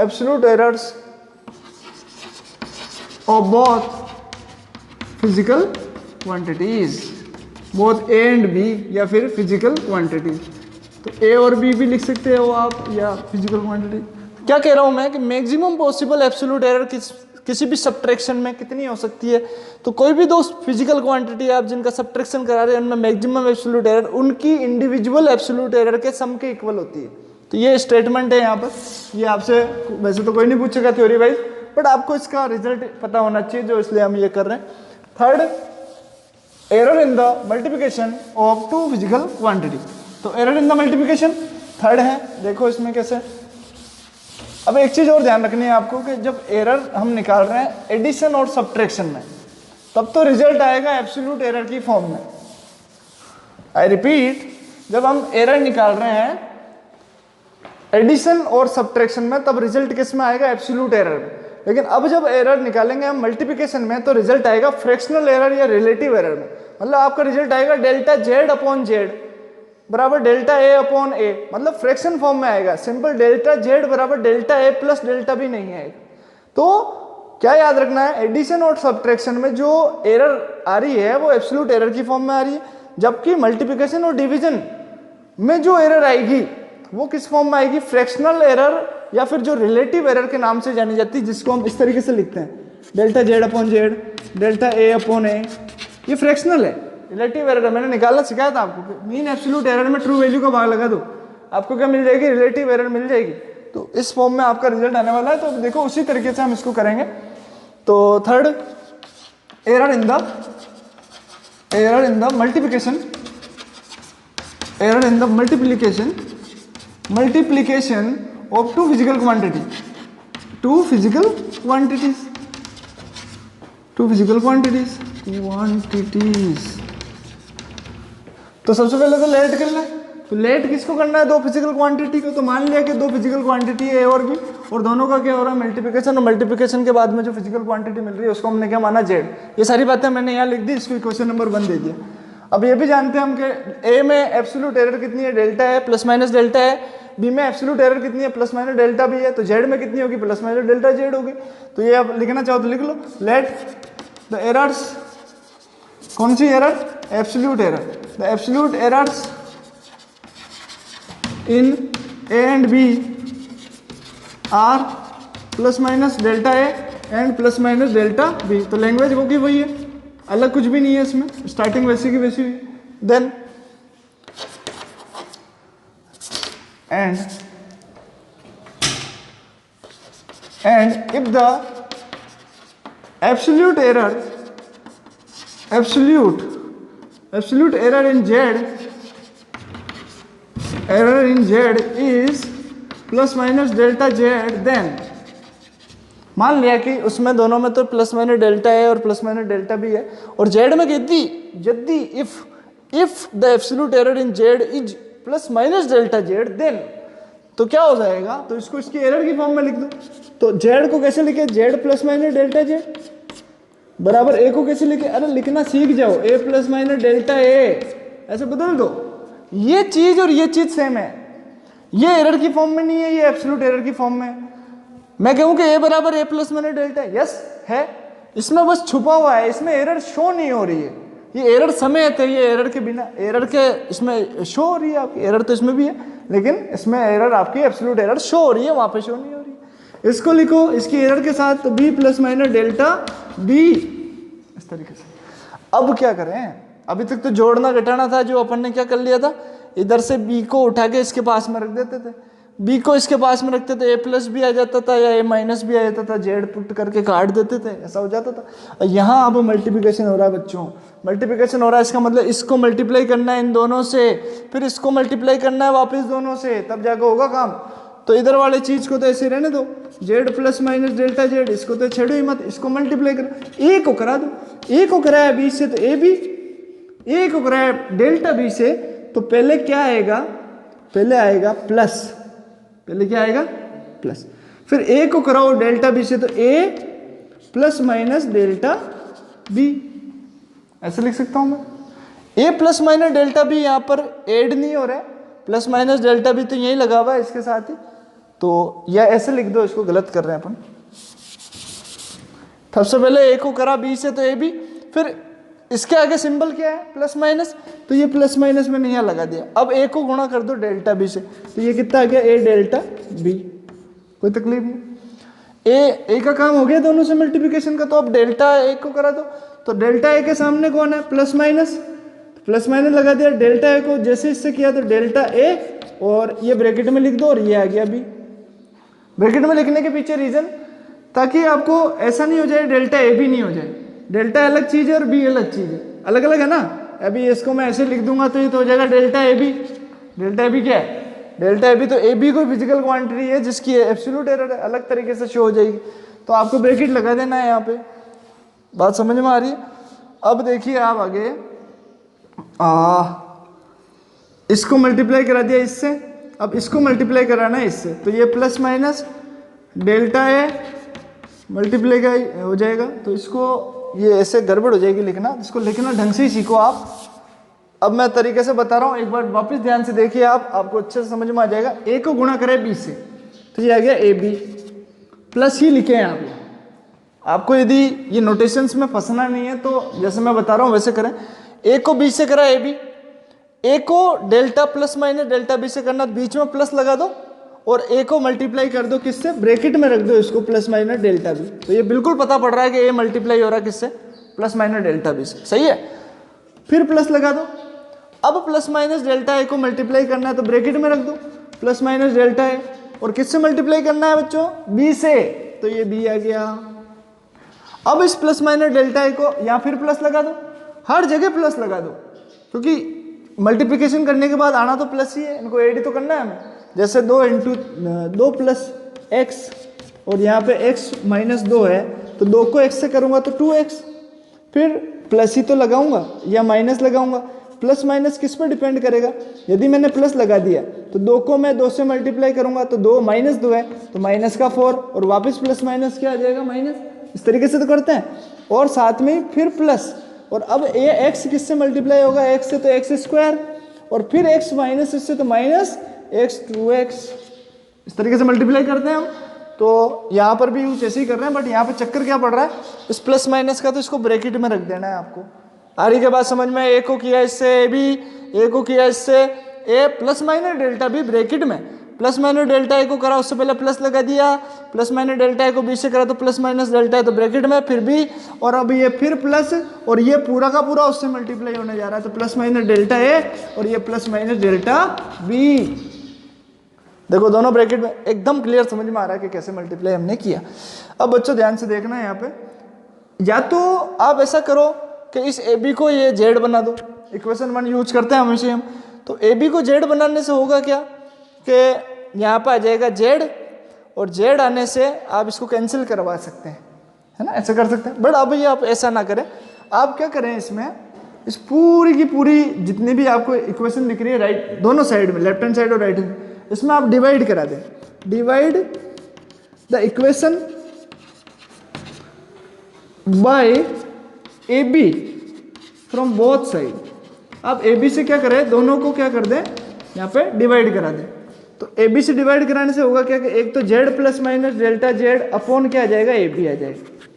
absolute errors of both physical quantities, both A and B, या फिर physical quantities। तो A और B भी लिख सकते हो आप, या physical quantity। क्या कह रहा हूं मैं कि मैक्सिमम पॉसिबल एब्सोल्यूट एरर किसी भी सब्ट्रैक्शन में कितनी हो सकती है। तो कोई भी दो फिजिकल क्वांटिटी आप जिनका सब्ट्रैक्शन करा रहे हैं उनमें मैक्सिमम एब्सोल्यूट एरर उनकी इंडिविजुअल एब्सोल्यूट एरर के सम के इक्वल होती है। तो ये स्टेटमेंट है यहाँ पर, ये आपसे वैसे तो कोई नहीं पूछेगा थ्योरी वाइज, बट आपको इसका रिजल्ट पता होना चाहिए, जो इसलिए हम ये कर रहे हैं। Third, error in the multiplication of two physical quantity. तो error in the multiplication, third है, देखो इसमें कैसे। अब एक चीज और ध्यान रखनी है आपको कि जब एरर हम निकाल रहे हैं एडिशन और सब्ट्रैक्शन में, तब तो रिजल्ट आएगा एब्सोल्यूट एरर की फॉर्म में। आई रिपीट, जब हम एरर निकाल रहे हैं एडिशन और सब्ट्रैक्शन में, तब रिजल्ट किस में आएगा? एब्सोल्यूट एरर में। लेकिन अब जब एरर निकालेंगे हम मल्टीप्लिकेशन में, तो रिजल्ट आएगा फ्रैक्शनल एरर या रिलेटिव एरर में। मतलब आपका रिजल्ट आएगा डेल्टा जेड अपॉन जेड बराबर डेल्टा ए अपॉन ए, मतलब फ्रैक्शन फॉर्म में आएगा। सिंपल डेल्टा जेड बराबर डेल्टा ए प्लस डेल्टा बी नहीं आएगा। तो क्या याद रखना है, एडिशन और सब्ट्रैक्शन में जो एरर आ रही है वो एब्सोल्यूट एरर की फॉर्म में आ रही है, जबकि मल्टीप्लिकेशन और डिवीजन में जो एरर आएगी वो किस फॉर्म में आएगी? फ्रैक्शनल एरर या फिर जो रिलेटिव एरर के नाम से जानी जाती है, जिसको हम इस तरीके से लिखते हैं delta Z upon Z, delta A upon A. ये फ्रैक्शनल है, रिलेटिव एरर है। मैंने निकालना सिखाया था आपको, मीन एब्सोल्यूट एरर में ट्रू वैल्यू का भाग लगा दो, आपको क्या मिल जाएगी? रिलेटिव एरर मिल जाएगी। तो इस फॉर्म में आपका रिजल्ट आने वाला है। तो देखो उसी तरीके से हम इसको करेंगे। तो third, error in the multiplication, error in the multiplication of two physical quantities, तो सबसे पहले तो लेट कर ले। तो लेट किसको करना है? दो फिजिकल क्वांटिटी को। तो मान लिया कि दो फिजिकल क्वांटिटी ए और बी, और दोनों का क्या हो रहा है? मल्टीप्लिकेशन। और मल्टीप्लिकेशन के बाद में जो फिजिकल क्वांटिटी मिल रही है उसको हमने क्या माना? जेड। ये सारी बातें मैंने यहाँ लिख दी, इसको इक्वेशन नंबर 1 दे दिया। अब ये भी जानते हैं हम कि ए में एब्सोल्यूट एरर कितनी है? डेल्टा है प्लस माइनस डेल्टा है। बी में एब्सोल्यूट एरर कितनी है? प्लस माइनस डेल्टा बी है। तो जेड में कितनी होगी? प्लस माइनस डेल्टा जेड होगी। तो ये आप लिखना चाहो तो लिख लो, लेट द एरर्स, कौन सी एरर? Absolute error. The absolute errors in A and B are plus minus delta A and plus minus delta B. तो लैंग्वेज वो की वही है, अलग कुछ भी नहीं है इसमें, स्टार्टिंग वैसी की वैसी हुई। Then and if the absolute error in z is plus minus delta Z, then मान लिया कि उसमें दोनों में तो प्लस माइनस डेल्टा है और प्लस माइनस डेल्टा भी है, और जेड में यदि if the absolute error in Z is plus minus delta Z, then तो क्या हो जाएगा? तो इसको इसकी एरर की फॉर्म में लिख दो। तो जेड को कैसे लिखे? Z plus minus delta Z बराबर ए को कैसे लिखे? अरे लिखना सीख जाओ, ए प्लस माइनस डेल्टा ए, ऐसे बदल दो। ये चीज और ये चीज सेम है, ये एरर की फॉर्म में नहीं है, ये एब्सोल्यूट एरर की फॉर्म में। मैं कहूं कि ए बराबर ए प्लस माइनस डेल्टा, यस है, इसमें बस छुपा हुआ है, इसमें एरर शो नहीं हो रही है। ये एरर समेत है, ये एरर के बिना, एरर के इसमें शो हो रही है आपकी, एरर तो इसमें भी है, लेकिन इसमें एरर आपकी एब्सोल्यूट एरर शो हो रही है, वहां पे शो नहीं हो रही है। इसको लिखो इसकी एरर के साथ, तो B plus minus delta B, इस तरीके से। अब क्या करें? अभी तक तो जोड़ना घटाना था, जो अपन ने क्या कर लिया था, इधर से बी को उठा के इसके पास में रख देते थे, बी को इसके पास में रखते थे, ए प्लस भी आ जाता था या ए माइनस भी आ जाता था, जेड पुट करके काट देते थे, ऐसा हो जाता था। यहाँ अब मल्टीप्लिकेशन हो रहा है बच्चों, मल्टीप्लिकेशन हो रहा है, इसका मतलब इसको मल्टीप्लाई करना है इन दोनों से, फिर इसको मल्टीप्लाई करना है वापस दोनों से, तब जाकर होगा काम। तो इधर वाले चीज को तो ऐसे रहने दो, Z plus minus delta Z, इसको तो छेड़ो ही मत, इसको मल्टीप्लाई करो, ए को करा दो, ए को कराया बी से तो ए बी, ए को कराया डेल्टा बी से, तो पहले क्या आएगा? पहले आएगा प्लस, पहले क्या आएगा? प्लस। फिर ए को कराओ डेल्टा बी से, तो ए प्लस माइनस डेल्टा बी, ऐसे लिख सकता हूं मैं। ए प्लस माइनस डेल्टा बी यहां पर ऐड नहीं हो रहा है, प्लस माइनस डेल्टा बी तो यही लगा हुआ है इसके साथ ही, तो या ऐसे लिख दो, इसको गलत कर रहे हैं अपन। सबसे पहले ए को करा बी से तो ए बी, फिर इसके आगे सिंबल क्या है? प्लस माइनस, तो ये प्लस माइनस मैंने यहाँ लगा दिया। अब ए को गुणा कर दो डेल्टा बी से, तो ये कितना आ गया? ए डेल्टा बी, कोई तकलीफ नहीं। ए का काम हो गया दोनों से मल्टीप्लिकेशन का, तो अब डेल्टा ए को करा दो, तो डेल्टा ए के सामने कौन है? प्लस माइनस, प्लस माइनस लगा दिया, डेल्टा ए को जैसे इससे किया तो डेल्टा ए, और ये ब्रैकेट में लिख दो, और ये आ गया बी। ब्रैकेट में लिखने के पीछे रीजन, ताकि आपको ऐसा नहीं हो जाए डेल्टा ए बी नहीं हो जाए, डेल्टा अलग चीज है और बी अलग चीज है, अलग अलग है ना। अभी इसको मैं ऐसे लिख दूंगा तो ये तो हो जाएगा delta A B, delta A B क्या है? डेल्टा ए बी, तो ए बी कोई फिजिकल क्वांटिटी है जिसकी एब्सोल्यूट एरर अलग तरीके से शो हो जाएगी, तो आपको ब्रैकेट लगा देना है यहाँ पे। बात समझ में आ रही है? अब देखिए आप आगे इसको मल्टीप्लाई करा दिया इससे, अब इसको मल्टीप्लाई कराना है इससे, तो ये plus minus delta A multiply का हो जाएगा। तो इसको ये ऐसे गड़बड़ हो जाएगी लिखना, इसको लिखना ढंग से ही सीखो आप। अब मैं तरीके से बता रहा हूँ, एक बार वापस ध्यान से देखिए आप, आपको अच्छे से समझ में आ जाएगा। ए को गुणा करें बी से, तो ये आ गया ए बी, प्लस ही लिखे हैं आप। आपको यदि ये नोटेशंस में फंसना नहीं है तो जैसे मैं बता रहा हूँ वैसे करें। ए को बी से करा ए बी, ए को delta plus minus delta B से करना, बीच में प्लस लगा दो और ए को मल्टीप्लाई कर दो किससे, ब्रैकेट में रख दो इसको, प्लस माइनस डेल्टा बी। तो ये बिल्कुल पता पड़ रहा है कि ए मल्टीप्लाई हो रहा है किससे, प्लस माइनस डेल्टा बी से, सही है। फिर प्लस लगा दो, अब प्लस माइनस डेल्टा ए को मल्टीप्लाई करना है तो ब्रैकेट में रख दो प्लस माइनस डेल्टा ए, और किससे मल्टीप्लाई करना है बच्चों, बी से, तो ये बी आ गया। अब इस प्लस माइनस डेल्टा ए को यहाँ फिर प्लस लगा दो, हर जगह प्लस लगा दो, क्योंकि मल्टीप्लिकेशन करने के बाद आना तो प्लस ही है, इनको ऐड तो करना है हमें। जैसे 2 इंटू 2 प्लस एक्स, और यहाँ पे x माइनस 2 है, तो 2 को x से करूँगा तो 2x, फिर प्लस ही तो लगाऊंगा या माइनस लगाऊंगा। प्लस माइनस किस पर डिपेंड करेगा, यदि मैंने प्लस लगा दिया तो 2 को मैं 2 से मल्टीप्लाई करूंगा तो 2 माइनस 2 है तो माइनस का 4, और वापस प्लस माइनस क्या आ जाएगा, माइनस। इस तरीके से तो करते हैं, और साथ में फिर प्लस, और अब ये एक्स किससे मल्टीप्लाई होगा, एक्स से, तो एक्स स्क्वायर, और फिर एक्स माइनस इससे तो माइनस एक्स 2x, इस तरीके से मल्टीप्लाई करते हैं हम। तो यहाँ पर भी कुछ ऐसे ही कर रहे हैं, बट यहाँ पे चक्कर क्या पड़ रहा है, इस प्लस माइनस का तो इसको ब्रैकेट में रख देना है आपको। आ रही के बाद समझ में, ए को किया इससे ए बी, ए को किया इससे A, plus minus delta B bracket में, प्लस माइनस डेल्टा ए को करा उससे पहले प्लस लगा दिया, प्लस माइनस डेल्टा ए को बी से करा तो प्लस माइनस डेल्टा ए तो ब्रैकेट में, फिर बी, और अब ये फिर प्लस, और ये पूरा का पूरा उससे मल्टीप्लाई होने जा रहा है, तो प्लस माइनस डेल्टा ए और ये प्लस माइनस डेल्टा बी। देखो दोनों ब्रैकेट में, एकदम क्लियर समझ में आ रहा है कि कैसे मल्टीप्लाई हमने किया। अब बच्चों ध्यान से देखना है यहाँ पे, या तो आप ऐसा करो कि इस ए बी को ये जेड बना दो, इक्वेशन 1 यूज करते हैं हमेशा हम, तो ए बी को जेड बनाने से होगा क्या कि यहाँ पर आ जाएगा जेड, और जेड आने से आप इसको कैंसिल करवा सकते हैं, है ना, ऐसा कर सकते हैं। बट अब ये आप ऐसा ना करें, आप क्या करें, इसमें इस पूरी की पूरी जितनी भी आपको इक्वेशन दिख रही है राइट दोनों साइड में, लेफ्ट हैंड साइड और राइट हैंड, इसमें आप डिवाइड करा दें, divide the equation by A B from both side. आप ए बी से क्या करें, दोनों को क्या कर दें, यहाँ पे डिवाइड करा दें। तो ए बी से डिवाइड कराने से होगा क्या कि एक तो Z plus minus delta Z upon क्या आ जाएगा, ए बी आ जाएगा।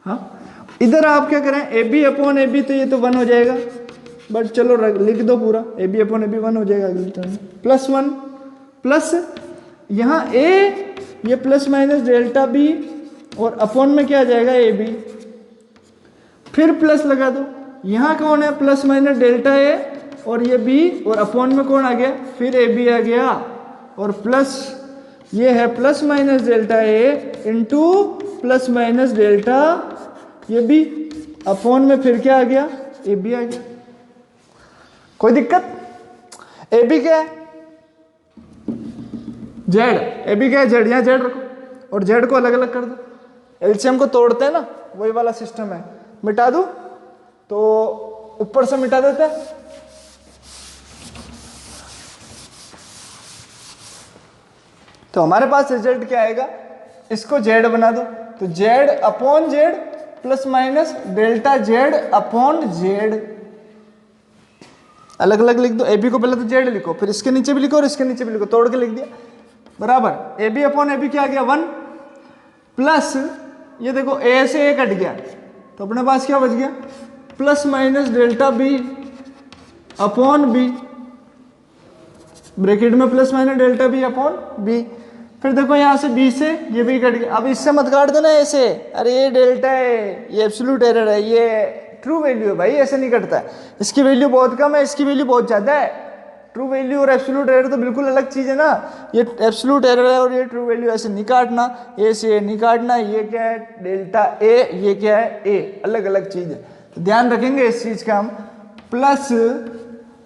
हाँ, इधर आप क्या करें, A B upon A B, तो ये तो 1 हो जाएगा, बट चलो लिख दो पूरा, A B upon A B 1 हो जाएगा अगली टर्म में, प्लस 1 प्लस यहाँ ए, ये प्लस माइनस डेल्टा बी, और अपॉन में क्या आ जाएगा, ए बी, फिर प्लस लगा दो, यहाँ कौन है, प्लस माइनस डेल्टा ए और ये बी, और अपॉन में कौन आ गया, फिर ए बी आ गया, और प्लस ये है प्लस माइनस डेल्टा ए इंटू प्लस माइनस डेल्टा ये बी, अपॉन में फिर क्या आ गया, ए बी आ गया। कोई दिक्कत, ए बी क्या है, जेड, ए बी क्या है, जेड, यहाँ जेड रखो और जेड को अलग अलग कर दो, एलसीएम को तोड़ते हैं ना, वही वाला सिस्टम है। मिटा दो तो ऊपर से मिटा देते हैं, तो हमारे पास रिजल्ट क्या आएगा, इसको जेड बना दो, तो Z upon Z plus minus delta Z upon Z, अलग अलग लिख दो। ए बी को पहले तो जेड लिखो, फिर इसके नीचे भी लिखो और इसके नीचे भी लिखो, तोड़ के लिख दिया, बराबर। A B upon A B क्या आ गया, 1 प्लस ये देखो ए से ए कट गया, तो अपने पास क्या बच गया, plus minus delta B upon B, bracket में plus minus delta B upon B. फिर देखो यहाँ से बी से ये भी कट गया, अब इससे मत काट देना ऐसे, अरे ये डेल्टा है, ये एब्सोल्यूट एरर है, ये ट्रू वैल्यू है भाई, ऐसे नहीं कटता है, इसकी वैल्यू बहुत कम है, इसकी वैल्यू बहुत ज़्यादा है। ट्रू वैल्यू और एब्सोल्यूट एरर तो बिल्कुल अलग चीज़ है ना, ये एब्सोल्यूट एरर है और ये ट्रू वैल्यू, ऐसे नहीं काटना, ए से ए नहीं काटना, ये क्या है डेल्टा ए, ये क्या है ए, अलग अलग चीज़ है, तो ध्यान रखेंगे इस चीज़ का हम। प्लस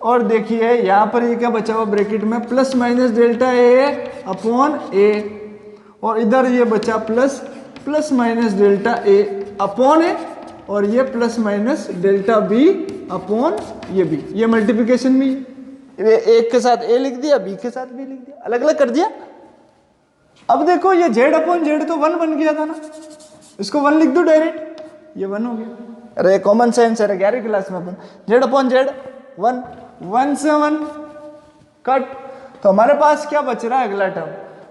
और देखिए यहाँ पर ये क्या बचा हुआ ब्रैकेट में, plus minus delta A upon A, और इधर ये बचा plus minus delta A upon A, और ये plus minus delta B upon ये बी। ये मल्टीप्लिकेशन भी है, एक के साथ ए लिख दिया, बी के साथ बी लिख दिया, अलग अलग कर दिया। अब देखो ये जेड अपॉन जेड तो 1 बन गया था ना, इसको 1 लिख दो डायरेक्ट, ये 1 हो गया। अरे कॉमन सेंस है, 11वीं क्लास में अपन, जेड अपॉन जेड 1, 1 से 1 कट। तो हमारे पास क्या बच रहा है अगला टर्म,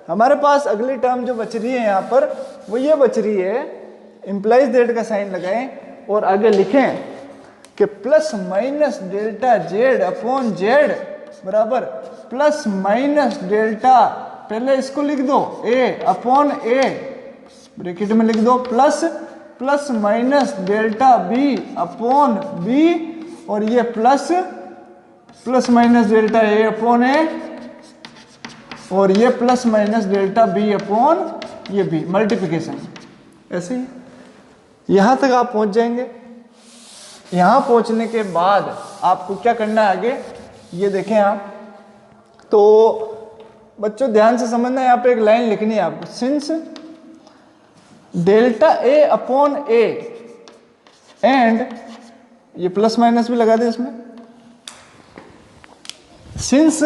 हमारे पास अगली टर्म जो बच रही है यहाँ पर वो ये बच रही है, इंप्लाइज दैट का साइन लगाएं और आगे लिखें कि plus minus delta Z upon Z बराबर प्लस माइनस डेल्टा, पहले इसको लिख दो ए अपॉन ए, ब्रैकेट में लिख दो plus minus delta B upon B, और ये plus minus delta A upon A, और ये plus minus delta B upon ये बी, मल्टीप्लिकेशन। ऐसे ही यहां तक आप पहुंच जाएंगे। यहां पहुंचने के बाद आपको क्या करना है आगे, ये देखें आप, तो बच्चों ध्यान से समझना, यहाँ पे एक लाइन लिखनी है आपको, since delta A upon A and, ये प्लस माइनस भी लगा दें इसमें, since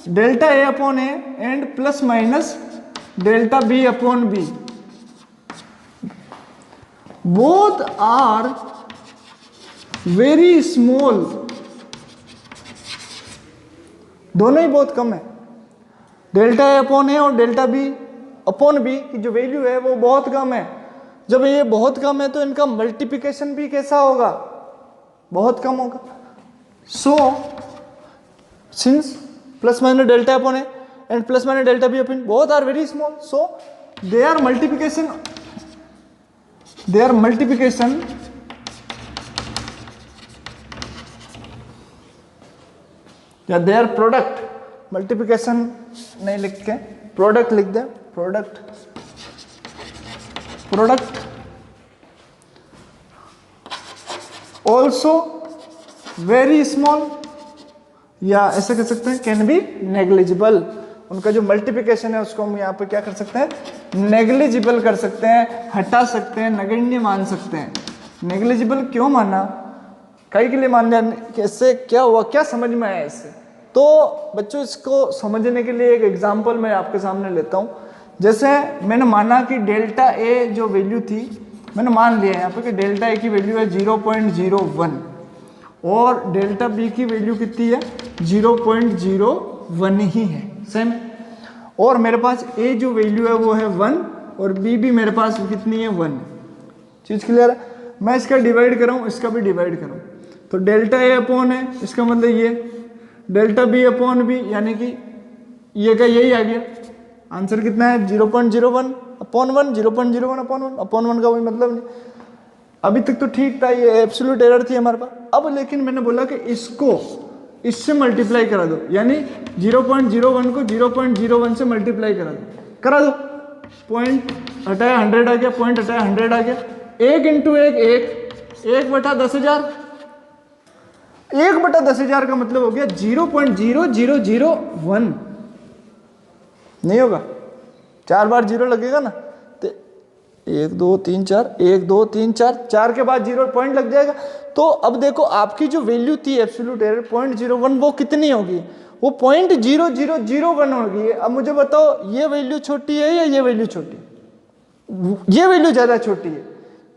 delta A upon A and plus minus delta B upon B both are very small, दोनों ही बहुत कम है। डेल्टा ए अपॉन ए और डेल्टा बी अपॉन बी की जो वैल्यू है वो बहुत कम है। जब ये बहुत कम है तो इनका मल्टीप्लिकेशन भी कैसा होगा, बहुत कम होगा। So since plus minus delta upon A and plus minus delta B upon both are very small, so their multiplication या their product, मल्टीप्लिकेशन नहीं लिख के प्रोडक्ट लिख दे, प्रोडक्ट ऑल्सो वेरी स्मॉल, या ऐसा कह सकते हैं कैन बी नेग्लिजिबल। उनका जो मल्टीप्लिकेशन है उसको हम यहाँ पे क्या कर सकते हैं, नेग्लिजिबल कर सकते हैं, हटा सकते हैं, नगण्य मान सकते हैं। नेग्लिजिबल क्यों माना, कई के लिए मान लिया, इससे क्या हुआ, क्या समझ में आया इससे। तो बच्चों इसको समझने के लिए एक एग्जांपल मैं आपके सामने लेता हूँ। जैसे मैंने माना कि डेल्टा ए जो वैल्यू थी, मैंने मान लिया यहाँ पे कि डेल्टा ए की वैल्यू है 0.01 और डेल्टा बी की वैल्यू कितनी है 0.01 ही है, सेम। और मेरे पास ए जो वैल्यू है वो है 1 और बी भी मेरे पास कितनी है 1। चीज़ क्लियर है। मैं इसका डिवाइड कराऊँ, इसका भी डिवाइड करूँ, तो डेल्टा ए अपॉन है, इसका मतलब ये डेल्टा बी अपॉन बी, यानी कि ये का यही आ गया। आंसर कितना है 0.01 अपॉन 1, 0.01 अपॉन 1, अपॉन 1 का कोई मतलब नहीं। अभी तक तो ठीक था, ये एब्सोल्यूट एरर थी हमारे पास। अब लेकिन मैंने बोला कि इसको इससे मल्टीप्लाई करा दो, यानी 0.01 को 0.01 से मल्टीप्लाई करा दो। पॉइंट हटाया 100 आ गया, पॉइंट हटाया 100 आ गया। 1 इंटू 1 बटा 10,000, 1 बटा 10,000 का मतलब हो गया 0.0001। नहीं होगा, 4 बार 0 लगेगा ना, तो 1 2 3 4, 1 2 3 4, 4 के बाद 0 पॉइंट लग जाएगा। तो अब देखो आपकी जो वैल्यू थी एब्सोल्यूट एरर 0.01, वो कितनी होगी, वो 0.0001 होगी। अब मुझे बताओ ये वैल्यू छोटी है या ये वैल्यू छोटी है? ये वैल्यू ज़्यादा छोटी है।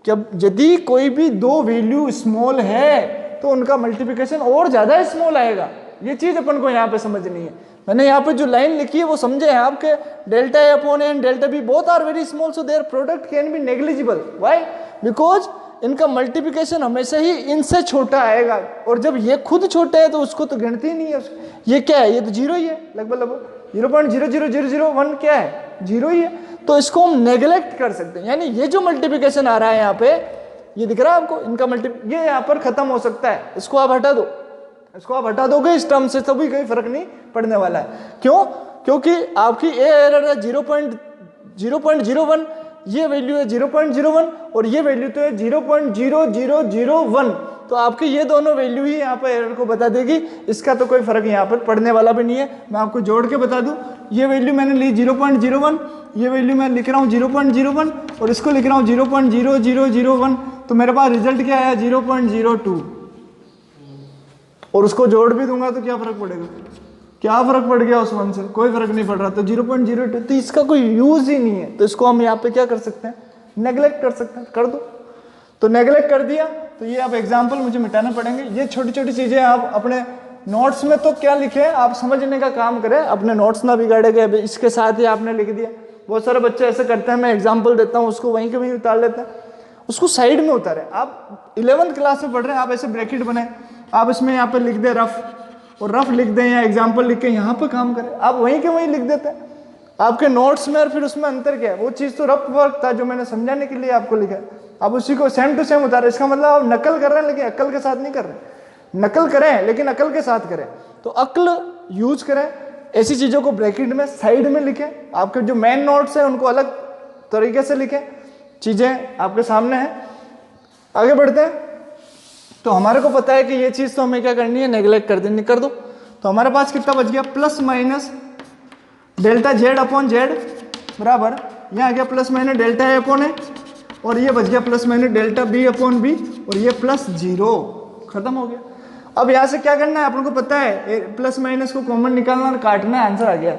जब यदि कोई भी दो वैल्यू स्मॉल है तो उनका मल्टीप्लिकेशन और ज़्यादा स्मॉल आएगा। ये चीज़ अपन को यहाँ पे समझनी है। मैंने यहाँ पे जो लाइन लिखी है वो समझे हैं आपके, delta A upon and delta B both are very small, so their product can be negligible. Why? Because इनका मल्टीप्लिकेशन हमेशा ही इनसे छोटा आएगा, और जब ये खुद छोटे है तो उसको तो गिनती ही नहीं है। ये क्या है, ये तो 0 ही है, लगभग 0.00001 क्या है, 0 ही है। तो इसको हम नेग्लेक्ट कर सकते हैं। यानी ये जो मल्टीप्लिकेशन आ रहा है यहाँ पे, ये दिख रहा है आपको, इनका ये यहाँ पर खत्म हो सकता है। इसको आप हटा दो, इसको आप हटा दोगे इस टर्म से, तभी कोई फर्क नहीं पड़ने वाला है। क्यों? क्योंकि आपकी ए एरर है 0.01, ये वैल्यू है 0.01 और ये वैल्यू तो है 0.0001। तो आपके ये दोनों वैल्यू ही यहाँ पर एरर को बता देगी। इसका तो कोई फर्क यहाँ पर पड़ने वाला भी नहीं है। मैं आपको जोड़ के बता दूं, ये वैल्यू मैंने ली 0.01, ये वैल्यू मैं लिख रहा हूँ 0.01 और इसको लिख रहा हूँ 0.0001, तो मेरे पास रिजल्ट क्या आया 0.02। और उसको जोड़ भी दूंगा तो क्या फर्क पड़ेगा, क्या फर्क पड़ गया उस वन से, कोई फर्क नहीं पड़ रहा। तो 0.02 तो इसका कोई यूज ही नहीं है, तो इसको हम यहाँ पे क्या कर सकते हैं, नेग्लेक्ट कर सकते हैं, कर दो। तो नेग्लेक्ट कर दिया, तो ये अब एग्जाम्पल मुझे मिटाने पड़ेंगे। ये छोटी छोटी चीजें आप अपने नोट्स में तो क्या लिखे आप समझने का काम करें, अपने नोट्स ना बिगाड़े गए, इसके साथ ही आपने लिख दिया। बहुत सारे बच्चे ऐसे करते हैं, मैं एग्जाम्पल देता हूँ उसको वहीं के वहीं उतार लेते हैं, उसको साइड में उतारे। आप 11th क्लास में पढ़ रहे हैं, आप ऐसे ब्रैकेट बनाए, आप इसमें यहाँ पे लिख दे रफ, और रफ लिख दें या एग्जाम्पल लिख के यहाँ पे काम करें, आप वहीं के वहीं लिख देते हैं आपके नोट्स में। और फिर उसमें अंतर क्या है, वो चीज़ तो रफ वर्क था जो मैंने समझाने के लिए आपको लिखा है, आप उसी को सेम टू सेम उतारे। इसका मतलब आप नकल कर रहे हैं लेकिन अक्ल के साथ नहीं कर रहे। नकल करें लेकिन अक्ल के साथ करें, तो अक्ल यूज करें, ऐसी चीज़ों को ब्रैकेट में साइड में लिखें। आपके जो मेन नोट्स हैं उनको अलग तरीके से लिखें, चीज़ें आपके सामने हैं। आगे बढ़ते हैं। तो हमारे को पता है कि ये चीज़ तो हमें क्या करनी है, नेग्लेक्ट कर देनी, कर दो। तो हमारे पास कितना बच गया, plus minus delta Z upon Z बराबर, यहाँ आ गया plus minus delta A upon A, और ये बच गया plus minus delta B upon B, और ये प्लस 0, खत्म हो गया। अब यहाँ से क्या करना है, आप लोगों को पता है प्लस माइनस को कॉमन निकालना और काटना, आंसर आ गया।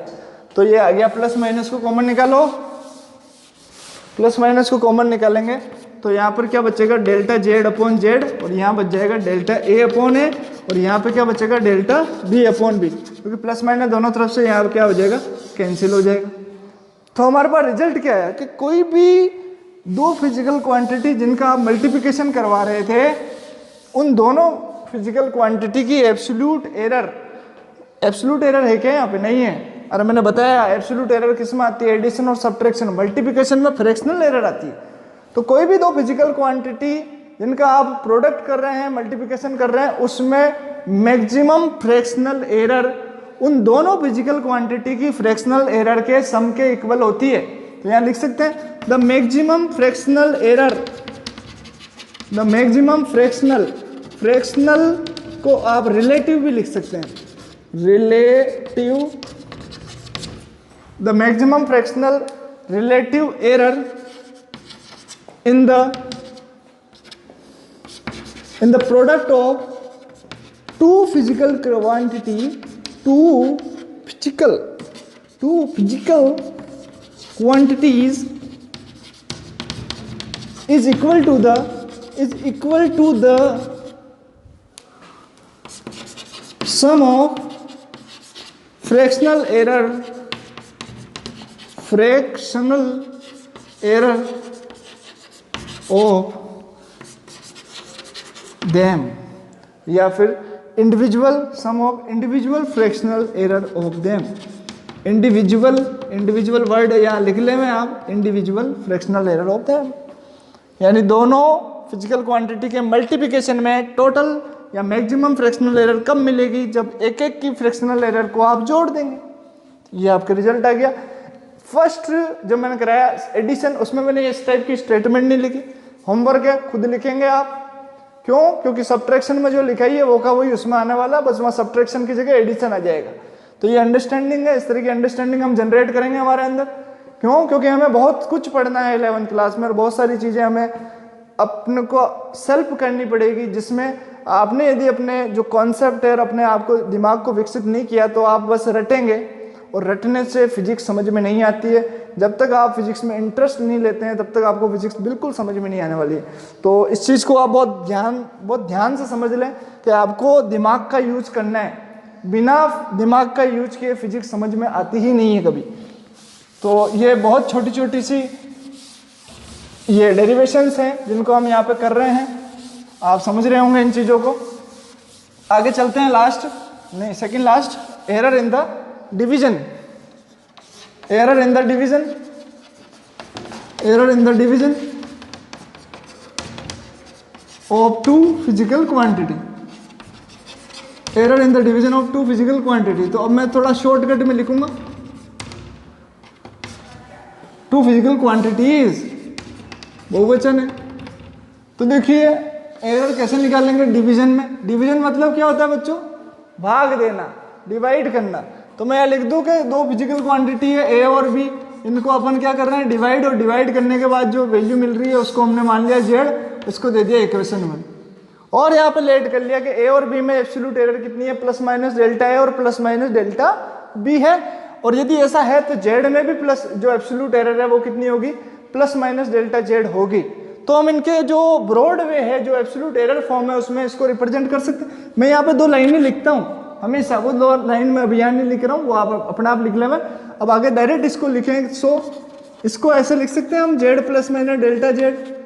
तो ये आ गया, प्लस माइनस को कॉमन निकालो, प्लस माइनस को कॉमन निकालेंगे तो यहाँ पर क्या बचेगा, डेल्टा जेड अपॉन जेड, और यहाँ बच जाएगा डेल्टा ए अपॉन ए, और यहाँ पे क्या बचेगा, डेल्टा बी अपॉन बी, क्योंकि प्लस माइनस दोनों तरफ से यहाँ क्या हो जाएगा, कैंसिल हो जाएगा। तो हमारे पास रिजल्ट क्या है कि कोई भी दो फिजिकल क्वांटिटी जिनका आप मल्टीप्लिकेशन करवा रहे थे, उन दोनों फिजिकल क्वांटिटी की एब्सोल्यूट एरर है क्या यहाँ पे, नहीं है। अरे मैंने बताया एब्सोल्यूट एरर किस में आती है, एडिशन और सब्ट्रैक्शन, मल्टीप्लिकेशन में फ्रैक्शनल एरर आती है। तो कोई भी दो फिजिकल क्वांटिटी जिनका आप प्रोडक्ट कर रहे हैं, मल्टीप्लिकेशन कर रहे हैं, उसमें मैक्सिमम फ्रैक्शनल एरर उन दोनों फिजिकल क्वांटिटी की फ्रैक्शनल एरर के सम के इक्वल होती है। तो यहाँ लिख सकते हैं the maximum fractional error, the maximum fractional को आप रिलेटिव भी लिख सकते हैं, relative, the maximum fractional relative error in the product of two physical quantities is equal to the sum of fractional error of them, या फिर sum of individual fractional error of them. Individual word यहाँ लिख ले में आप, individual fractional error of them, यानी दोनों physical quantity के मल्टीप्लिकेशन में टोटल या मैक्सिमम फ्रैक्शनल एरर कब मिलेगी, जब एक एक की फ्रैक्शनल एरर को आप जोड़ देंगे। ये आपका रिजल्ट आ गया। फर्स्ट जब मैंने कराया एडिशन, उसमें मैंने इस टाइप की स्टेटमेंट नहीं लिखी, होमवर्क है, खुद लिखेंगे आप। क्यों? क्योंकि सब्ट्रैक्शन में जो लिखाई है वो का वही उसमें आने वाला, बस वहाँ सब्ट्रैक्शन की जगह एडिशन आ जाएगा। तो ये अंडरस्टैंडिंग है, इस तरह की अंडरस्टैंडिंग हम जनरेट करेंगे हमारे अंदर। क्यों? क्योंकि हमें बहुत कुछ पढ़ना है 11th क्लास में, और बहुत सारी चीज़ें हमें अपने को सेल्फ करनी पड़ेगी, जिसमें आपने यदि अपने जो कॉन्सेप्ट है अपने आप को दिमाग को विकसित नहीं किया तो आप बस रटेंगे, और रटने से फिजिक्स समझ में नहीं आती है। जब तक आप फिजिक्स में इंटरेस्ट नहीं लेते हैं तब तक आपको फिजिक्स बिल्कुल समझ में नहीं आने वाली है। तो इस चीज़ को आप बहुत ध्यान से समझ लें कि आपको दिमाग का यूज करना है, बिना दिमाग का यूज किए फिजिक्स समझ में आती ही नहीं है कभी। तो ये बहुत छोटी छोटी सी ये डेरिवेशंस हैं जिनको हम यहाँ पे कर रहे हैं, आप समझ रहे होंगे इन चीज़ों को। आगे चलते हैं, second last, error in the division. Error in the division of two physical quantity, error in the division of two physical quantity. तो अब मैं थोड़ा शॉर्टकट में लिखूंगा, टू फिजिकल क्वांटिटीज बहुवचन है। तो देखिए एरर कैसे निकालेंगे? डिवीजन में। डिवीजन मतलब क्या होता है बच्चों? भाग देना, डिवाइड करना। तो मैं यहाँ लिख दूं कि दो फिजिकल क्वांटिटी है ए और बी, इनको अपन क्या कर रहे हैं? डिवाइड, और डिवाइड करने के बाद जो वैल्यू मिल रही है उसको हमने मान लिया जेड, उसको दे दिया इक्वेशन 1। और यहाँ पे लेट कर लिया कि ए और बी में एब्सोल्यूट एरर कितनी है? प्लस माइनस डेल्टा ए और प्लस माइनस डेल्टा बी है। और यदि ऐसा है तो जेड में भी प्लस जो एब्सोल्यूट एरर है वो कितनी होगी? प्लस माइनस डेल्टा जेड होगी। तो हम इनके जो ब्रॉड वे है, जो एब्सोल्यूट एरर फॉर्म है, उसमें इसको रिप्रेजेंट कर सकते हैं। मैं यहाँ पे 2 लाइनें लिखता हूँ हमेशा, वो 2 लाइन में अभियान नहीं लिख रहा हूँ, वो आप अपना आप लिख लें। अब आगे डायरेक्ट इसको लिखेंगे। सो इसको ऐसे लिख सकते हैं हम, Z plus minus delta Z.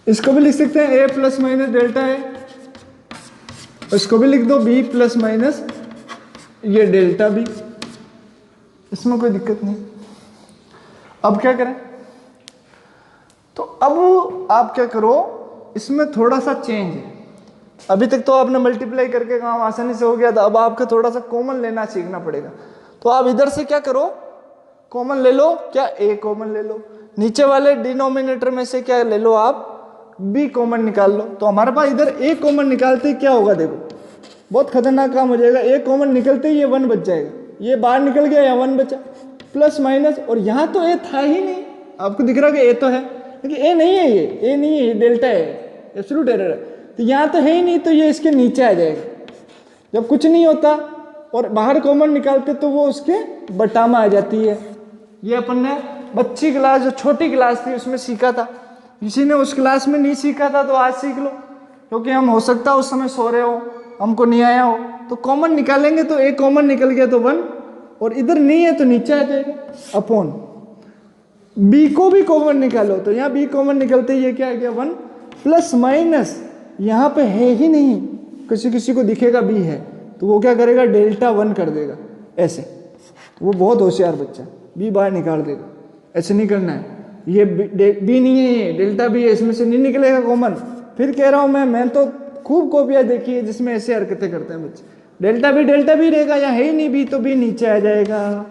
इसको भी लिख सकते हैं ए प्लस माइनस डेल्टा ए। इसको भी लिख दो बी प्लस माइनस ये डेल्टा बी। इसमें कोई दिक्कत नहीं। अब क्या करें? तो अब आप क्या करो, इसमें थोड़ा सा चेंज है। अभी तक तो आपने मल्टीप्लाई करके काम आसानी से हो गया था, अब आपको थोड़ा सा कॉमन लेना सीखना पड़ेगा। तो आप इधर से क्या करो, कॉमन ले लो। क्या? ए कॉमन ले लो। नीचे वाले डिनोमिनेटर में से क्या ले लो आप? बी कॉमन निकाल लो। तो हमारे पास इधर ए कॉमन निकालते ही क्या होगा? देखो बहुत खतरनाक काम हो जाएगा। ए कॉमन निकलते ही ये 1 बच जाएगा, ये बाहर निकल गया, यहाँ 1 बचा, प्लस माइनस। और यहाँ तो ए था ही नहीं, आपको दिख रहा है कि ए तो है, लेकिन ए नहीं है, ये ए नहीं है, ये डेल्टा है, एब्सोल्यूट एरर है। तो यहाँ तो है ही नहीं, तो ये इसके नीचे आ जाएगा। जब कुछ नहीं होता और बाहर कॉमन निकालते तो वो उसके बटा में आ जाती है। ये अपन ने बच्ची क्लास, जो छोटी क्लास थी, उसमें सीखा था। किसी ने उस क्लास में नहीं सीखा था तो आज सीख लो, क्योंकि हम हो सकता है उस समय सो रहे हो, हमको नहीं आया हो। तो कॉमन निकालेंगे तो एक कॉमन निकल गया तो 1, और इधर नहीं है तो नीचे आ जाएगा अपॉन। बी को भी कॉमन निकालो तो यहाँ बी कॉमन निकलते ही ये क्या आ गया? 1 प्लस माइनस, यहाँ पे है ही नहीं, किसी किसी को दिखेगा बी है तो वो क्या करेगा? डेल्टा 1 कर देगा ऐसे। तो वो बहुत होशियार बच्चा, बी बाहर निकाल देगा। ऐसे नहीं करना है, ये बी नहीं है, ये डेल्टा बी है, इसमें से नहीं निकलेगा कॉमन। फिर कह रहा हूँ मैं तो खूब कॉपियाँ देखी है जिसमें ऐसे हरकतें करते हैं बच्चे। डेल्टा बी रहेगा, यहाँ है ही नहीं बी, तो बी नीचे आ जाएगा।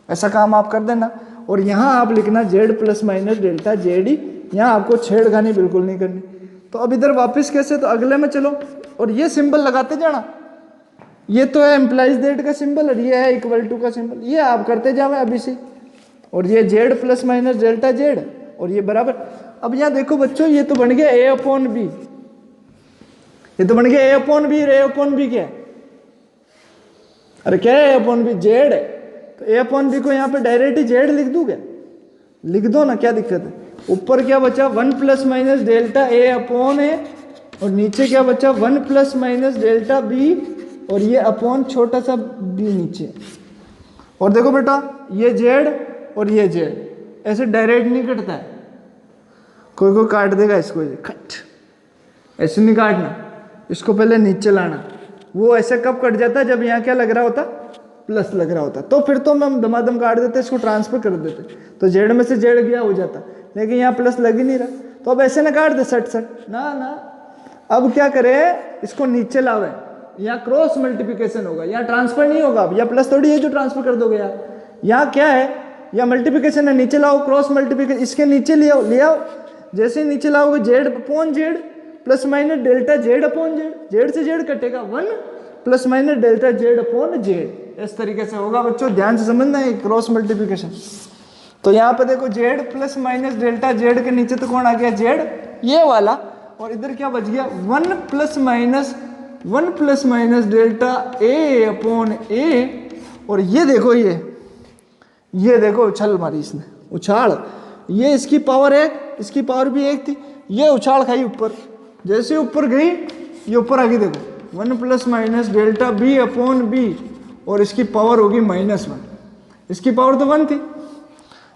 ऐसा काम आप कर देना। और यहाँ आप लिखना Z plus minus delta Z ही, यहाँ आपको छेड़खानी बिल्कुल नहीं करनी। तो अब इधर वापस कैसे? तो अगले में चलो और ये सिंबल लगाते जाना। ये तो है एम्प्लाइज दैट का सिंबल और ये है इक्वल टू का सिंबल, ये आप करते जाओ अभी से। और ये Z plus minus delta Z और ये बराबर। अब यहाँ देखो बच्चों, ये तो बन गया ए अपॉन बी, ये तो बन गया ए अपॉन बी। ए अपॉन बी क्या है? अरे क्या है? ए अपॉन बी जेड है। तो ए अपॉन बी को यहाँ पे डायरेक्ट ही जेड लिख दूं क्या? लिख दो ना, क्या दिक्कत है? ऊपर क्या बचा? 1 plus minus delta A upon A, और नीचे क्या बचा? 1 प्लस माइनस डेल्टा बी, और ये अपॉन छोटा सा बी नीचे। और देखो बेटा, ये जेड और ये जेड ऐसे डायरेक्ट नहीं कटता है, कोई कोई काट देगा इसको, कट ऐसे नहीं काटना, इसको पहले नीचे लाना। वो ऐसे कब कट जाता है? जब यहाँ क्या लग रहा होता? प्लस लग रहा होता। तो फिर तो हम दमादम काट देते, इसको ट्रांसफर कर देते, तो जेड में से जेड गया हो जाता, लेकिन यहाँ प्लस लग ही नहीं रहा। तो अब ऐसे ना काट दे सट सट, ना ना। अब क्या करें? इसको नीचे लावे, यहाँ क्रॉस मल्टीप्लिकेशन होगा, यहाँ ट्रांसफर नहीं होगा। अब यहाँ प्लस थोड़ी है जो ट्रांसफर कर दोगे यार, यहाँ क्या है? यहाँ मल्टीप्लिकेशन है, नीचे लाओ क्रॉस मल्टीप्लिकेशन, इसके नीचे ले आओ। जैसे नीचे लाओगे Z upon Z plus minus delta Z upon Z, Z से जेड कटेगा 1 plus minus delta Z upon Z. इस तरीके से होगा बच्चों, ध्यान से समझना है क्रॉस मल्टीप्लिकेशन। तो यहाँ पे देखो Z plus minus delta Z के नीचे तो कौन आ गया? जेड, ये वाला। और इधर क्या बच गया? 1 plus minus delta A upon A. और ये देखो, ये देखो उछाल मारी इसने, उछाल। ये इसकी पावर 1, इसकी पावर भी 1 थी, ये उछाल खाई ऊपर। जैसे ऊपर गई ये ऊपर आ गई, देखो 1 plus minus delta B upon B, और इसकी पावर होगी -1। इसकी पावर तो 1 थी,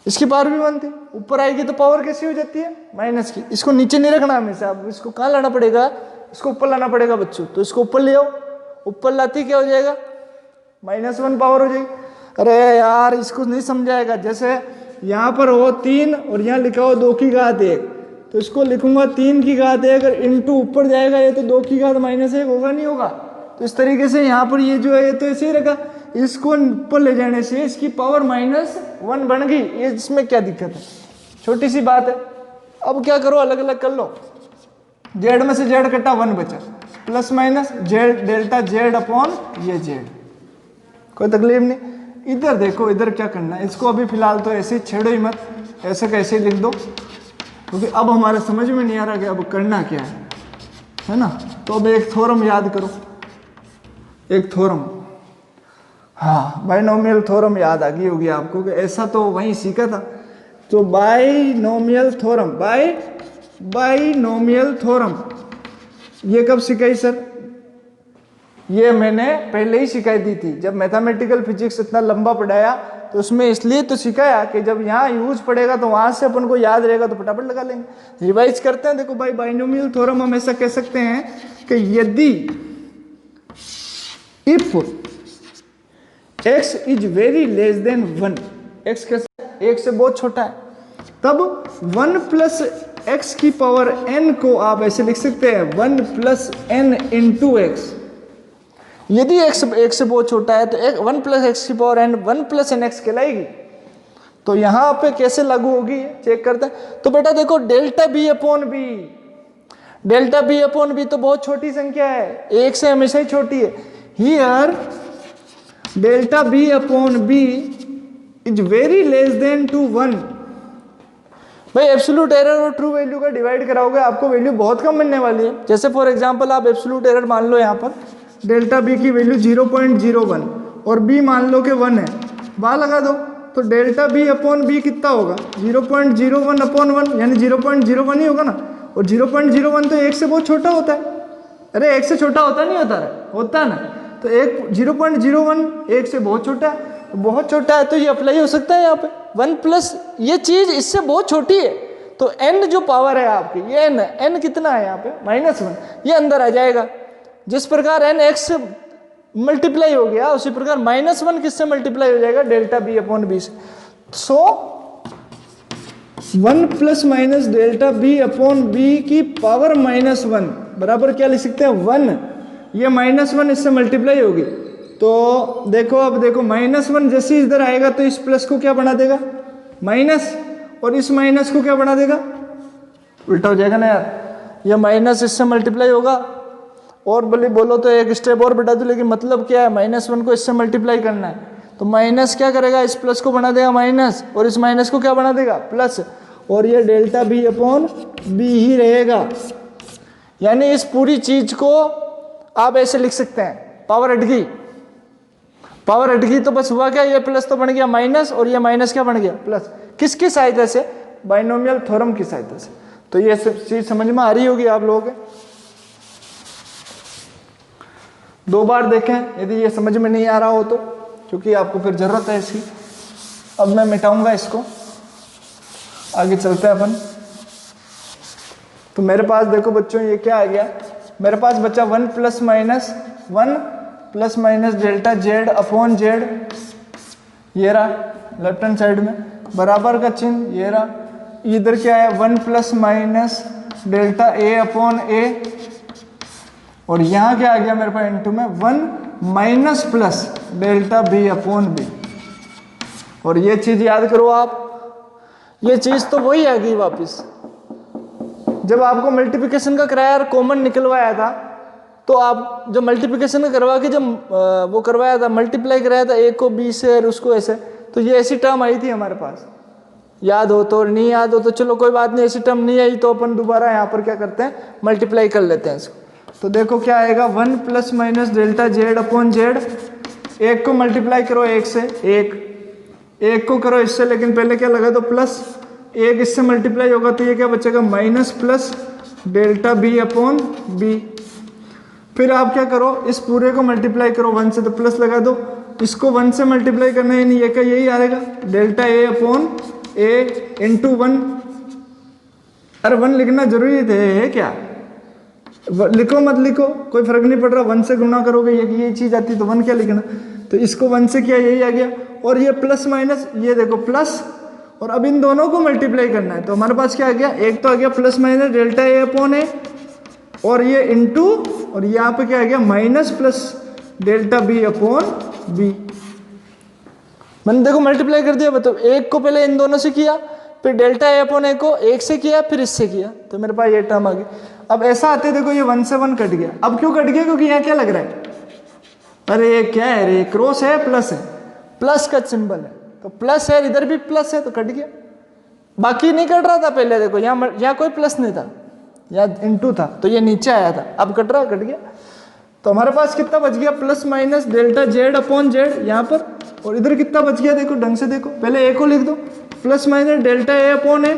इसकी पावर भी 1 थी, ऊपर आएगी तो पावर कैसी हो जाती है? माइनस की। इसको नीचे नहीं रखना हमेशा, अब इसको कहाँ लाना पड़ेगा? इसको ऊपर लाना पड़ेगा बच्चों। तो इसको ऊपर ले आओ, ऊपर लाती क्या हो जाएगा? -1 पावर हो जाएगी। अरे यार इसको नहीं समझाएगा। जैसे यहाँ पर हो 3 और यहाँ लिखा हो 2 की घात 1, तो इसको लिखूंगा 3 की घात 1, अगर इंटू ऊपर जाएगा ये तो 2 की घात -1 होगा, नहीं होगा? तो इस तरीके से यहाँ पर ये जो है ये तो ऐसे ही रखा, इसको ऊपर ले जाने से इसकी पावर -1 बन गई। ये इसमें क्या दिक्कत है? छोटी सी बात है। अब क्या करो, अलग अलग कर लो। जेड में से जेड कटा 1 बचा, plus minus Z delta Z upon ये जेड, कोई तकलीफ नहीं। इधर देखो, इधर क्या करना है, इसको अभी फिलहाल तो ऐसे ही छेड़ो ही मत, ऐसे कैसे लिख दो, क्योंकि अब हमारे समझ में नहीं आ रहा कि अब करना क्या है ना। तो अब एक थ्योरम याद करो, एक थ्योरम, हाँ बाइनोमियल थ्योरम याद आ गई होगी आपको, कि ऐसा तो वहीं सीखा था। तो बाइनोमियल थ्योरम, बाइनोमियल थ्योरम ये कब सिखाई सर? ये मैंने पहले ही सिखाई दी थी, जब मैथमेटिकल फिजिक्स इतना लंबा पढ़ाया तो उसमें इसलिए तो सिखाया कि जब यहाँ यूज पड़ेगा तो वहां से अपन को याद रहेगा तो फटाफट लगा लेंगे। रिवाइज करते हैं, देखो भाई बाइनोमियल थ्योरम हम ऐसा कह सकते हैं कि यदि if x is very less then 1, x कैसे, एक से बहुत छोटा है, तब 1 प्लस एक्स की पावर n को आप ऐसे लिख सकते हैं 1 प्लस n इंटू एक्स। यदि x एक से बहुत छोटा है तो 1 प्लस एक्स की power n 1 plus N X कहलाएगी। तो यहां पे कैसे लागू होगी चेक करते हैं। तो बेटा देखो delta B upon B, delta B upon B तो बहुत छोटी संख्या है, एक से हमेशा ही छोटी है। Here delta B upon B is very less than to 1। भाई एब्सोल्यूट एरर और ट्रू वैल्यू का डिवाइड कराओगे आपको वैल्यू बहुत कम मिलने वाली है। जैसे फॉर एग्जांपल आप एब्सोल्यूट एरर मान लो, यहाँ पर डेल्टा बी की वैल्यू 0.01 और बी मान लो कि 1 है, वहाँ लगा दो तो डेल्टा बी अपॉन बी कितना होगा 0.01 अपॉन 1, यानी 0.01 ही होगा ना। और 0.01 तो एक से बहुत छोटा होता है, अरे एक से छोटा होता नहीं होता है, होता है ना। तो एक 0.01 एक से बहुत छोटा है, तो बहुत छोटा है तो ये अप्लाई हो सकता है यहाँ पे 1 प्लस ये चीज इससे बहुत छोटी है, तो n जो पावर है आपकी ये n कितना है यहाँ पे -1, ये अंदर आ जाएगा। जिस प्रकार n x से मल्टीप्लाई हो गया उसी प्रकार -1 किससे मल्टीप्लाई हो जाएगा, डेल्टा बी अपॉन बी से। So 1 plus minus delta B upon B की पावर -1 बराबर क्या लिख सकते हैं 1, ये -1 इससे मल्टीप्लाई होगी। तो देखो अब देखो -1 जैसे इधर आएगा तो इस प्लस को क्या बना देगा माइनस, और इस माइनस को क्या बना देगा उल्टा हो जाएगा ना यार। ये माइनस इससे मल्टीप्लाई होगा, और भले बोलो तो एक स्टेप और बढ़ा दो, लेकिन मतलब क्या है -1 को इससे मल्टीप्लाई करना है। तो माइनस क्या करेगा इस प्लस को बना देगा माइनस, और इस माइनस को क्या बना देगा प्लस, और ये डेल्टा बी अपॉन बी ही रहेगा। यानी इस पूरी चीज को आप ऐसे लिख सकते हैं, पावर हट गई, पावर हट गई तो बस हुआ क्या, ये प्लस तो बन गया माइनस और ये माइनस क्या बन गया प्लस। किसकी सहायता से, बाइनोमियल थ्योरम की सहायता से। तो ये सब चीज समझ में आ रही होगी आप लोगों के। 2 बार देखें यदि ये समझ में नहीं आ रहा हो तो, क्योंकि आपको फिर जरूरत है इसकी। अब मैं मिटाऊंगा इसको, आगे चलते हैं अपन। तो मेरे पास देखो बच्चों ये क्या आ गया, मेरे पास बचा 1 plus minus delta Z upon Z, ये रहा लेफ्ट हैंड साइड में बराबर का चिन्ह, ये रहा। इधर क्या है 1 plus minus delta A upon A, और यहाँ क्या आ गया मेरे पास इनटू में 1 minus plus delta B upon B. और ये चीज याद करो आप, ये चीज तो वही आ गई वापिस। जब आपको मल्टीप्लिकेशन का कराया कॉमन निकलवाया था, तो आप जब मल्टीप्लिकेशन का करवा के जब वो करवाया था मल्टीप्लाई कराया था ए को बी से और उसको ऐसे, तो ये ऐसी टर्म आई थी हमारे पास, याद हो तो, और नहीं याद हो तो चलो कोई बात नहीं, ऐसी टर्म नहीं आई तो अपन दोबारा यहाँ पर क्या करते हैं मल्टीप्लाई कर लेते हैं इसको। तो देखो क्या आएगा 1 plus minus delta Z upon Z, एक को मल्टीप्लाई करो एक से, एक को करो इससे, लेकिन पहले क्या लगा दो प्लस, एक इससे मल्टीप्लाई होगा तो ये क्या बचेगा minus plus delta B upon B. फिर आप क्या करो इस पूरे को मल्टीप्लाई करो 1 से, तो प्लस लगा दो, इसको 1 से मल्टीप्लाई करना है, नहीं ये क्या यही आएगा delta A upon A into 1। अरे 1 लिखना जरूरी थे, है क्या, लिखो मत लिखो कोई फर्क नहीं पड़ रहा, 1 से गुणा करोगे ये चीज आती तो 1 क्या लिखना, तो इसको 1 से किया यही आ गया। और ये प्लस माइनस, ये देखो प्लस, और अब इन दोनों को मल्टीप्लाई करना है, तो हमारे पास क्या आ गया, एक तो आ गया plus minus delta A upon A, और ये इंटू, और यहाँ पे क्या आ गया minus plus delta B upon B. मैंने देखो मल्टीप्लाई कर दिया, मतलब एक को पहले इन दोनों से किया, फिर डेल्टा ए अपॉन ए को एक से किया, फिर इससे किया, तो मेरे पास ये टर्म आ गई। अब ऐसा आते देखो ये 1 से 1 कट गया। अब क्यों कट गया? क्योंकि यहाँ क्या लग रहा है, अरे ये क्या है रे, क्रॉस है प्लस है, प्लस का सिंबल है तो प्लस है, इधर भी प्लस है तो कट गया। बाकी नहीं कट रहा था पहले, देखो यहाँ कोई प्लस नहीं था, यहाँ इनटू था तो ये नीचे आया था, अब कट रहा, कट गया। तो हमारे पास कितना बच गया, plus minus delta Z upon Z यहाँ पर, और इधर कितना बच गया देखो ढंग से देखो, पहले ए को लिख दो, plus minus delta A upon A,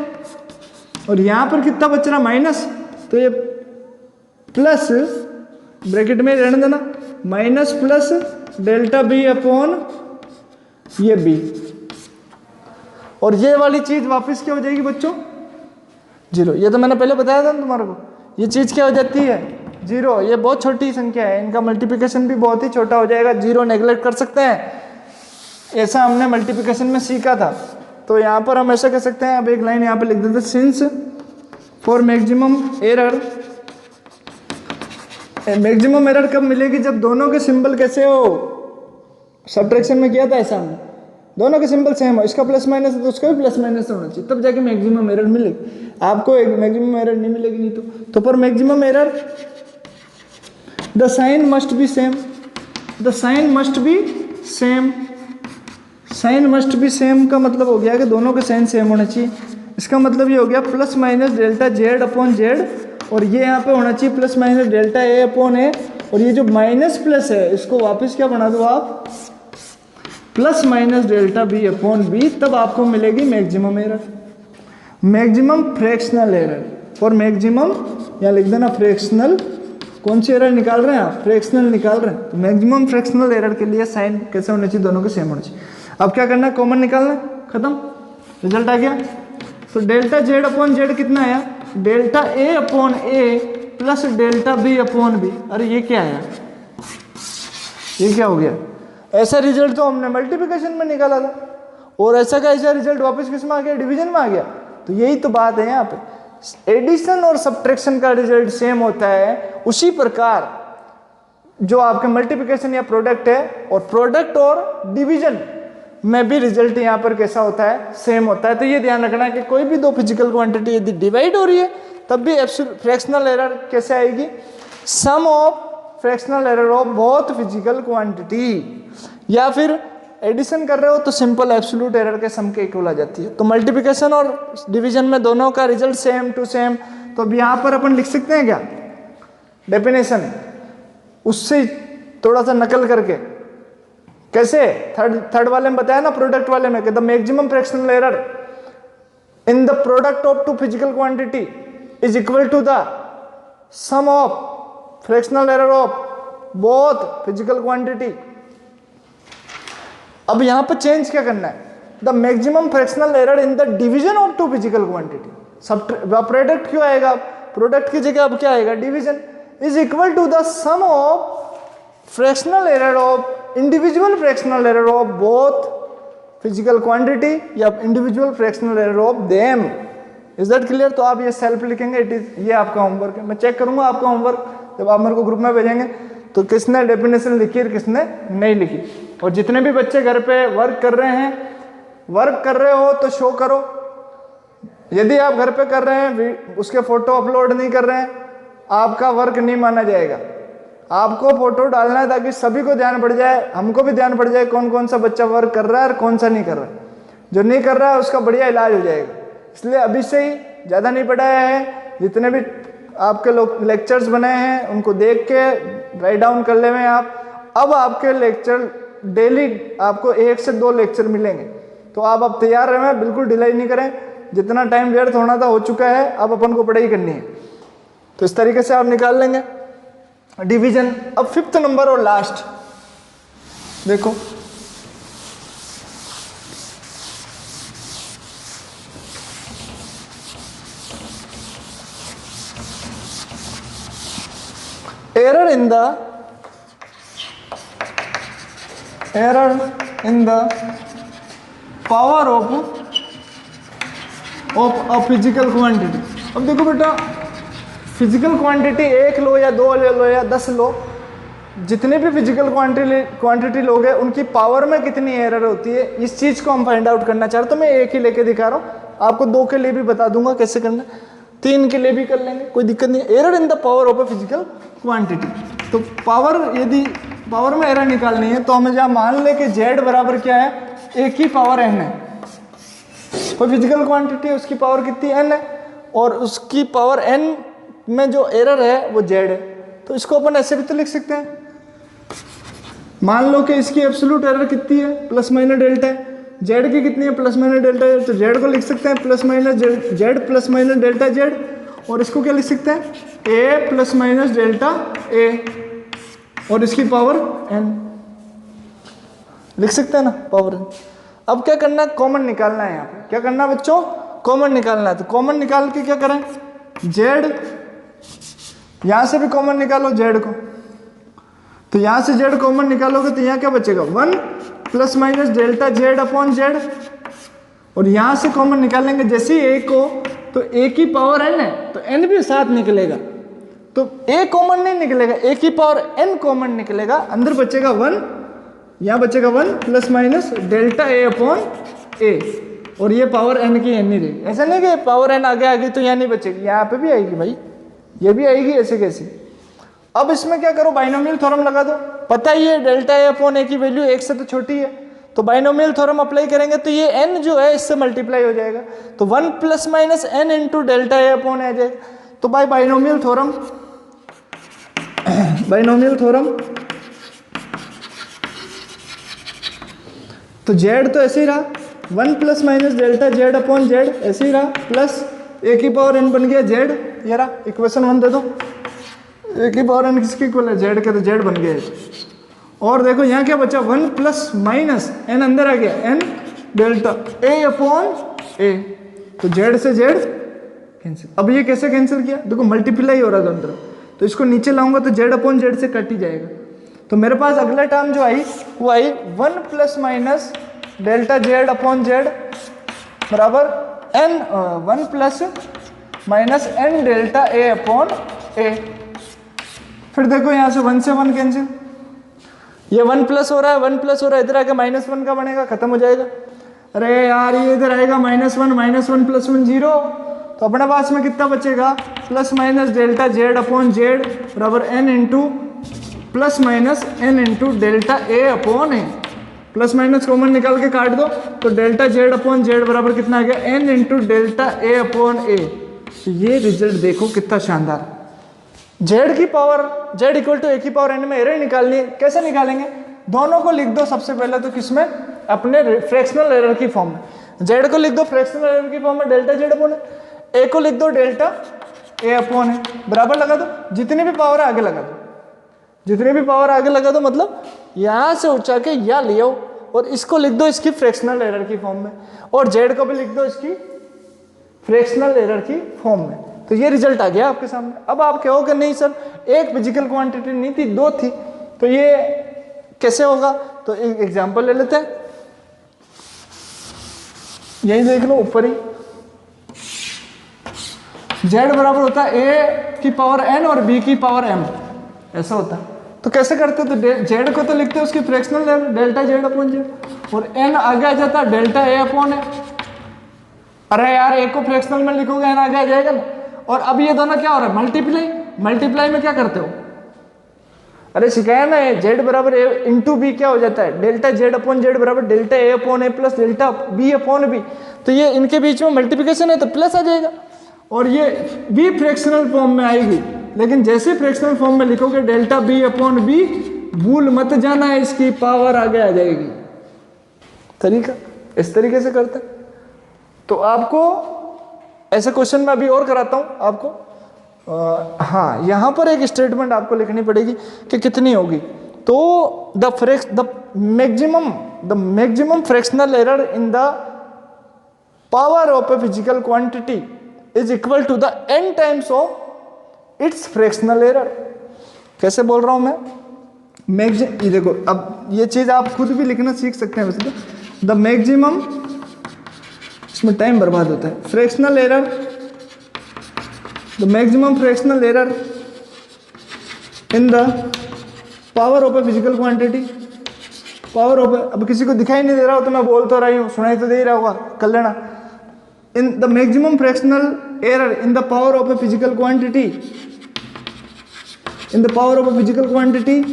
और यहाँ पर कितना बच रहा माइनस, तो ये प्लस ब्रैकेट में रहने देना, minus plus delta B upon ये बी, और ये वाली चीज वापस क्या हो जाएगी बच्चों, 0। ये तो मैंने पहले बताया था ना तुम्हारे को, ये चीज क्या हो जाती है 0। ये बहुत छोटी संख्या है, इनका मल्टीप्लिकेशन भी बहुत ही छोटा हो जाएगा, 0 नेग्लेक्ट कर सकते हैं, ऐसा हमने मल्टीप्लिकेशन में सीखा था। तो यहाँ पर हम ऐसा कह सकते हैं, अब एक लाइन यहाँ पे लिख देते, since for maximum error, maximum error कब मिलेगी, जब दोनों के सिंबल कैसे हो, सब्ट्रैक्शन में किया था ऐसा हमने, दोनों के सिंबल सेम हो, इसका प्लस माइनस है तो उसका भी प्लस माइनस होना चाहिए, तब जाके मैक्सिमम एरर मिलेगी। आपको एक मैक्सिमम एरर नहीं मिलेगी नहीं तो पर maximum error the sign must be same, the sign must be same, sign must be same का मतलब हो गया कि दोनों के साइन सेम होना चाहिए। इसका मतलब ये हो गया plus minus delta Z upon Z, और ये यहाँ पे होना चाहिए plus minus delta A upon A, और ये जो माइनस प्लस है इसको वापस क्या बना दो आप, plus minus delta B upon B, तब आपको मिलेगी maximum error, maximum fractional error. For maximum यहाँ लिख देना फ्रैक्शनल, कौन सी एरर निकाल रहे हैं आप, फ्रैक्शनल निकाल रहे हैं, तो मैक्सिमम फ्रैक्शनल एरर के लिए साइन कैसे होने चाहिए, दोनों के सेम होने चाहिए। अब क्या करना है, कॉमन निकालना, खत्म, रिजल्ट आ गया। तो डेल्टा जेड अपॉन जेड कितना आया, delta A upon A plus delta B upon B. अरे ये क्या आया, ये क्या हो गया, ऐसा रिजल्ट तो हमने मल्टीप्लिकेशन में निकाला था, और ऐसा का ऐसा रिजल्ट वापस किस में आ गया, डिवीजन में आ गया। तो यही तो बात है यहाँ पे, एडिशन और सब्ट्रैक्शन का रिजल्ट सेम होता है, उसी प्रकार जो आपके मल्टीप्लिकेशन या प्रोडक्ट है, और प्रोडक्ट और डिवीजन में भी रिजल्ट यहाँ पर कैसा होता है, सेम होता है। तो ये ध्यान रखना कि कोई भी दो फिजिकल क्वांटिटी यदि डिवाइड हो रही है तब भी फ्रैक्शनल एरर कैसे आएगी, sum of fractional error of both physical quantity, या फिर एडिशन कर रहे हो तो सिंपल एब्सोल्यूट एरर के सम के इक्वल आ जाती है। तो मल्टीप्लिकेशन और डिवीजन में दोनों का रिजल्ट सेम टू सेम। तो अब यहाँ पर अपन लिख सकते हैं क्या, डेफिनेशन उससे थोड़ा सा नकल करके, कैसे, थर्ड वाले में बताया ना, प्रोडक्ट वाले में, कि the maximum fractional error in the product of two physical quantity is equal to the sum of fractional error of both physical quantity. अब यहां पर चेंज क्या करना है, the maximum fractional error in the division of two physical quantity. सब product क्यों आएगा, product की जगह अब क्या आएगा, division, is equal to the sum of fractional error of individual fractional error of both physical quantity या individual fractional error of them. Is that clear. तो आप ये सेल्फ लिखेंगे, इट इज, ये आपका होमवर्क है। मैं चेक करूंगा आपका होमवर्क जब आप मेरे को ग्रुप में भेजेंगे तो किसने डेफिनेशन लिखी और किसने नहीं लिखी। और जितने भी बच्चे घर पे वर्क कर रहे हैं, वर्क कर रहे हो तो शो करो। यदि आप घर पे कर रहे हैं उसके फोटो अपलोड नहीं कर रहे हैं, आपका वर्क नहीं माना जाएगा। आपको फोटो डालना है ताकि सभी को ध्यान पड़ जाए, हमको भी ध्यान पड़ जाए कौन कौन सा बच्चा वर्क कर रहा है और कौन सा नहीं कर रहा है। जो नहीं कर रहा है उसका बढ़िया इलाज हो जाएगा। इसलिए अभी से ही ज़्यादा नहीं पढ़ाया है, जितने भी आपके लोग लेक्चर्स बनाए हैं उनको देख के राइट डाउन कर ले में आप। अब आपके लेक्चर डेली आपको 1 से 2 लेक्चर मिलेंगे, तो आप अब तैयार रहें, बिल्कुल डिले नहीं करें। जितना टाइम व्यर्थ होना था हो चुका है, अब अपन को पढ़ाई करनी है। तो इस तरीके से आप निकाल लेंगे डिवीजन। अब 5th नंबर और लास्ट देखो, error in the power of a physical quantity। अब देखो बेटा, फिजिकल क्वांटिटी 1 लो या 2 लो या 10 लो, जितने भी फिजिकल क्वांटिटी लोग हैं उनकी पावर में कितनी एरर होती है, इस चीज़ को हम फाइंड आउट करना चाह रहे। तो मैं 1 ही लेके दिखा रहा हूँ, आपको 2 के लिए भी बता दूंगा कैसे करना। 3 के लिए भी कर लेंगे, कोई दिक्कत नहीं। Error in the power of a physical quantity, तो पावर, यदि पावर में एरर निकालनी है तो हमें जहाँ मान ले कि जेड बराबर क्या है, ए की पावर एन है। कोई फिजिकल क्वांटिटी है उसकी पावर कितनी, एन है, और उसकी पावर एन में जो एरर है वो जेड है। तो इसको अपन ऐसे भी तो लिख सकते हैं, मान लो कि इसकी एब्सोल्यूट एरर कितनी है, प्लस माइनस डेल्टा है, जेड की कितनी है, प्लस माइनस डेल्टा है, तो जेड को लिख सकते हैं plus minus Z plus minus delta Z, और इसको क्या लिख सकते हैं, ए प्लस माइनस डेल्टा ए, और इसकी पावर एन लिख सकते हैं ना, पावर एन। अब क्या करना है, कॉमन निकालना है। यहाँ पे क्या करना है बच्चों, कॉमन निकालना है। तो कॉमन निकाल के क्या करें, जेड, यहां से भी कॉमन निकालो जेड को, तो यहां से जेड कॉमन निकालोगे तो यहाँ क्या बचेगा, 1 plus minus delta Z upon Z, और यहां से कॉमन निकालेंगे जैसे ए को, तो ए की पावर एन है तो एन भी साथ निकलेगा, तो ए कॉमन नहीं निकलेगा, ए की पावर एन कॉमन निकलेगा, अंदर बचेगा 1, यहाँ बचेगा 1 plus minus delta A upon A, और ये पावर एन की एन ही रहेगी। ऐसा नहीं कि पावर एन आगे आ गई तो यहाँ नहीं बचेगी, यहाँ पे भी आएगी भाई, ये भी आएगी, ऐसे कैसे। अब इसमें क्या करो, बाइनोमियल थ्योरम लगा दो, पता ही है डेल्टा ए अपॉन ए की वैल्यू 1 से तो छोटी है, तो बाइनोमियल थ्योरम अप्लाई करेंगे तो ये n जो है इससे मल्टीप्लाई हो जाएगा, तो 1 plus minus N into delta A upon आ जाएगा। तो by binomial theorem, binomial theorem, तो z तो ऐसे ही रहा, 1 plus minus delta Z upon Z ऐसे ही रहा, प्लस ए की पावर एन बन गया जेड, ये रहा इक्वेशन 1 दे दो, ए की पावर एन किसकी इक्वल है, जेड के, तो जेड बन गया। और देखो यहाँ क्या बचा, 1 प्लस माइनस एन अंदर आ गया, एन डेल्टा ए अपॉन ए, तो जेड से जेड कैंसिल। अब ये कैसे कैंसिल किया, देखो मल्टीप्लाई हो रहा था अंदर, तो इसको नीचे लाऊंगा तो जेड अपॉन जेड से कट ही जाएगा, तो मेरे पास अगला टर्म जो आई वो आई 1 plus minus delta Z upon Z बराबर N, 1 plus minus N delta A upon A. फिर देखो यहाँ से 1 से 1 कैंसिल, ये 1 प्लस हो रहा है, 1 प्लस हो रहा है, इधर आके -1 का बनेगा, खत्म हो जाएगा। अरे यार ये इधर आएगा -1 प्लस 1 0, तो अपने पास में कितना बचेगा, plus minus delta Z upon Z बराबर N into plus minus N into delta A upon A, plus minus common निकाल के काट दो, तो डेल्टा जेड अपॉन जेड बराबर कितना आ गया, N into delta A upon A. ये रिजल्ट देखो कितना शानदार, जेड की पावर, जेड इक्वल टू ए की पावर एन में एरर निकालनी है, कैसे निकालेंगे, दोनों को लिख दो सबसे पहले तो किसमें, अपने फ्रैक्शनल एरर की फॉर्म में, जेड को लिख दो फ्रैक्शनल एरर की फॉर्म में डेल्टा जेड अपॉन ए को लिख दो डेल्टा ए अपॉन ए, बराबर लगा दो, जितनी भी पावर है आगे लगा दो, जितनी भी पावर आगे लगा दो, मतलब यहां से उठा के या ले आओ, और इसको लिख दो इसकी फ्रैक्शनल एरर की फॉर्म में, और जेड को भी लिख दो इसकी फ्रैक्शनल एरर की फॉर्म में, तो ये रिजल्ट आ गया आपके सामने। अब आप कहोगे नहीं सर एक फिजिकल क्वांटिटी नहीं थी, 2 थी, तो ये कैसे होगा, तो एक एग्जांपल ले लेते हैं, यही देख लो ऊपर ही, z बराबर होता है a की पावर n और b की पावर m, ऐसा होता है। तो कैसे करते, तो z को तो लिखते हैं उसकी fractional error delta Z upon Z, और n आगे आ जाता है डेल्टा a अपॉन ए। अरे यार a को फ्रैक्शनल में लिखोगे n आगे आ जाएगा ना, और अब ये दोनों क्या हो रहा है, मल्टीप्लाई, मल्टीप्लाई में क्या करते हो, अरे सिखाया ना, जेड बराबर ए इंटू बी क्या हो जाता है, डेल्टा जेड अपॉन जेड बराबर delta A upon A plus delta B upon B, तो ये इनके बीच में मल्टीप्लिकेशन है तो प्लस आ जाएगा, और ये बी फ्रैक्शनल फॉर्म में आएगी, लेकिन जैसे फ्रैक्शनल फॉर्म में लिखोगे डेल्टा बी अपॉन बी, भूल मत जाना है इसकी पावर आगे आ जाएगी। तरीका इस तरीके से करते हैं। तो आपको ऐसे क्वेश्चन में अभी और कराता हूं आपको, हाँ यहां पर एक स्टेटमेंट आपको लिखनी पड़ेगी कि कितनी होगी, तो the maximum fractional error in the power of a physical quantity is equal to the n times of its fractional error. कैसे बोल रहा हूं मैं, ये देखो, अब ये चीज आप खुद भी लिखना सीख सकते हैं वैसे तो, द मैक्सिमम, इसमें टाइम बर्बाद होता है, fractional error, the maximum fractional error in the power of a physical quantity, power of, अब किसी को दिखाई नहीं दे रहा हो तो मैं बोल तो रही हूँ, सुनाई तो दे ही रहा होगा, कर लेना, in the maximum fractional error in the power of a physical quantity, in the power of a physical quantity,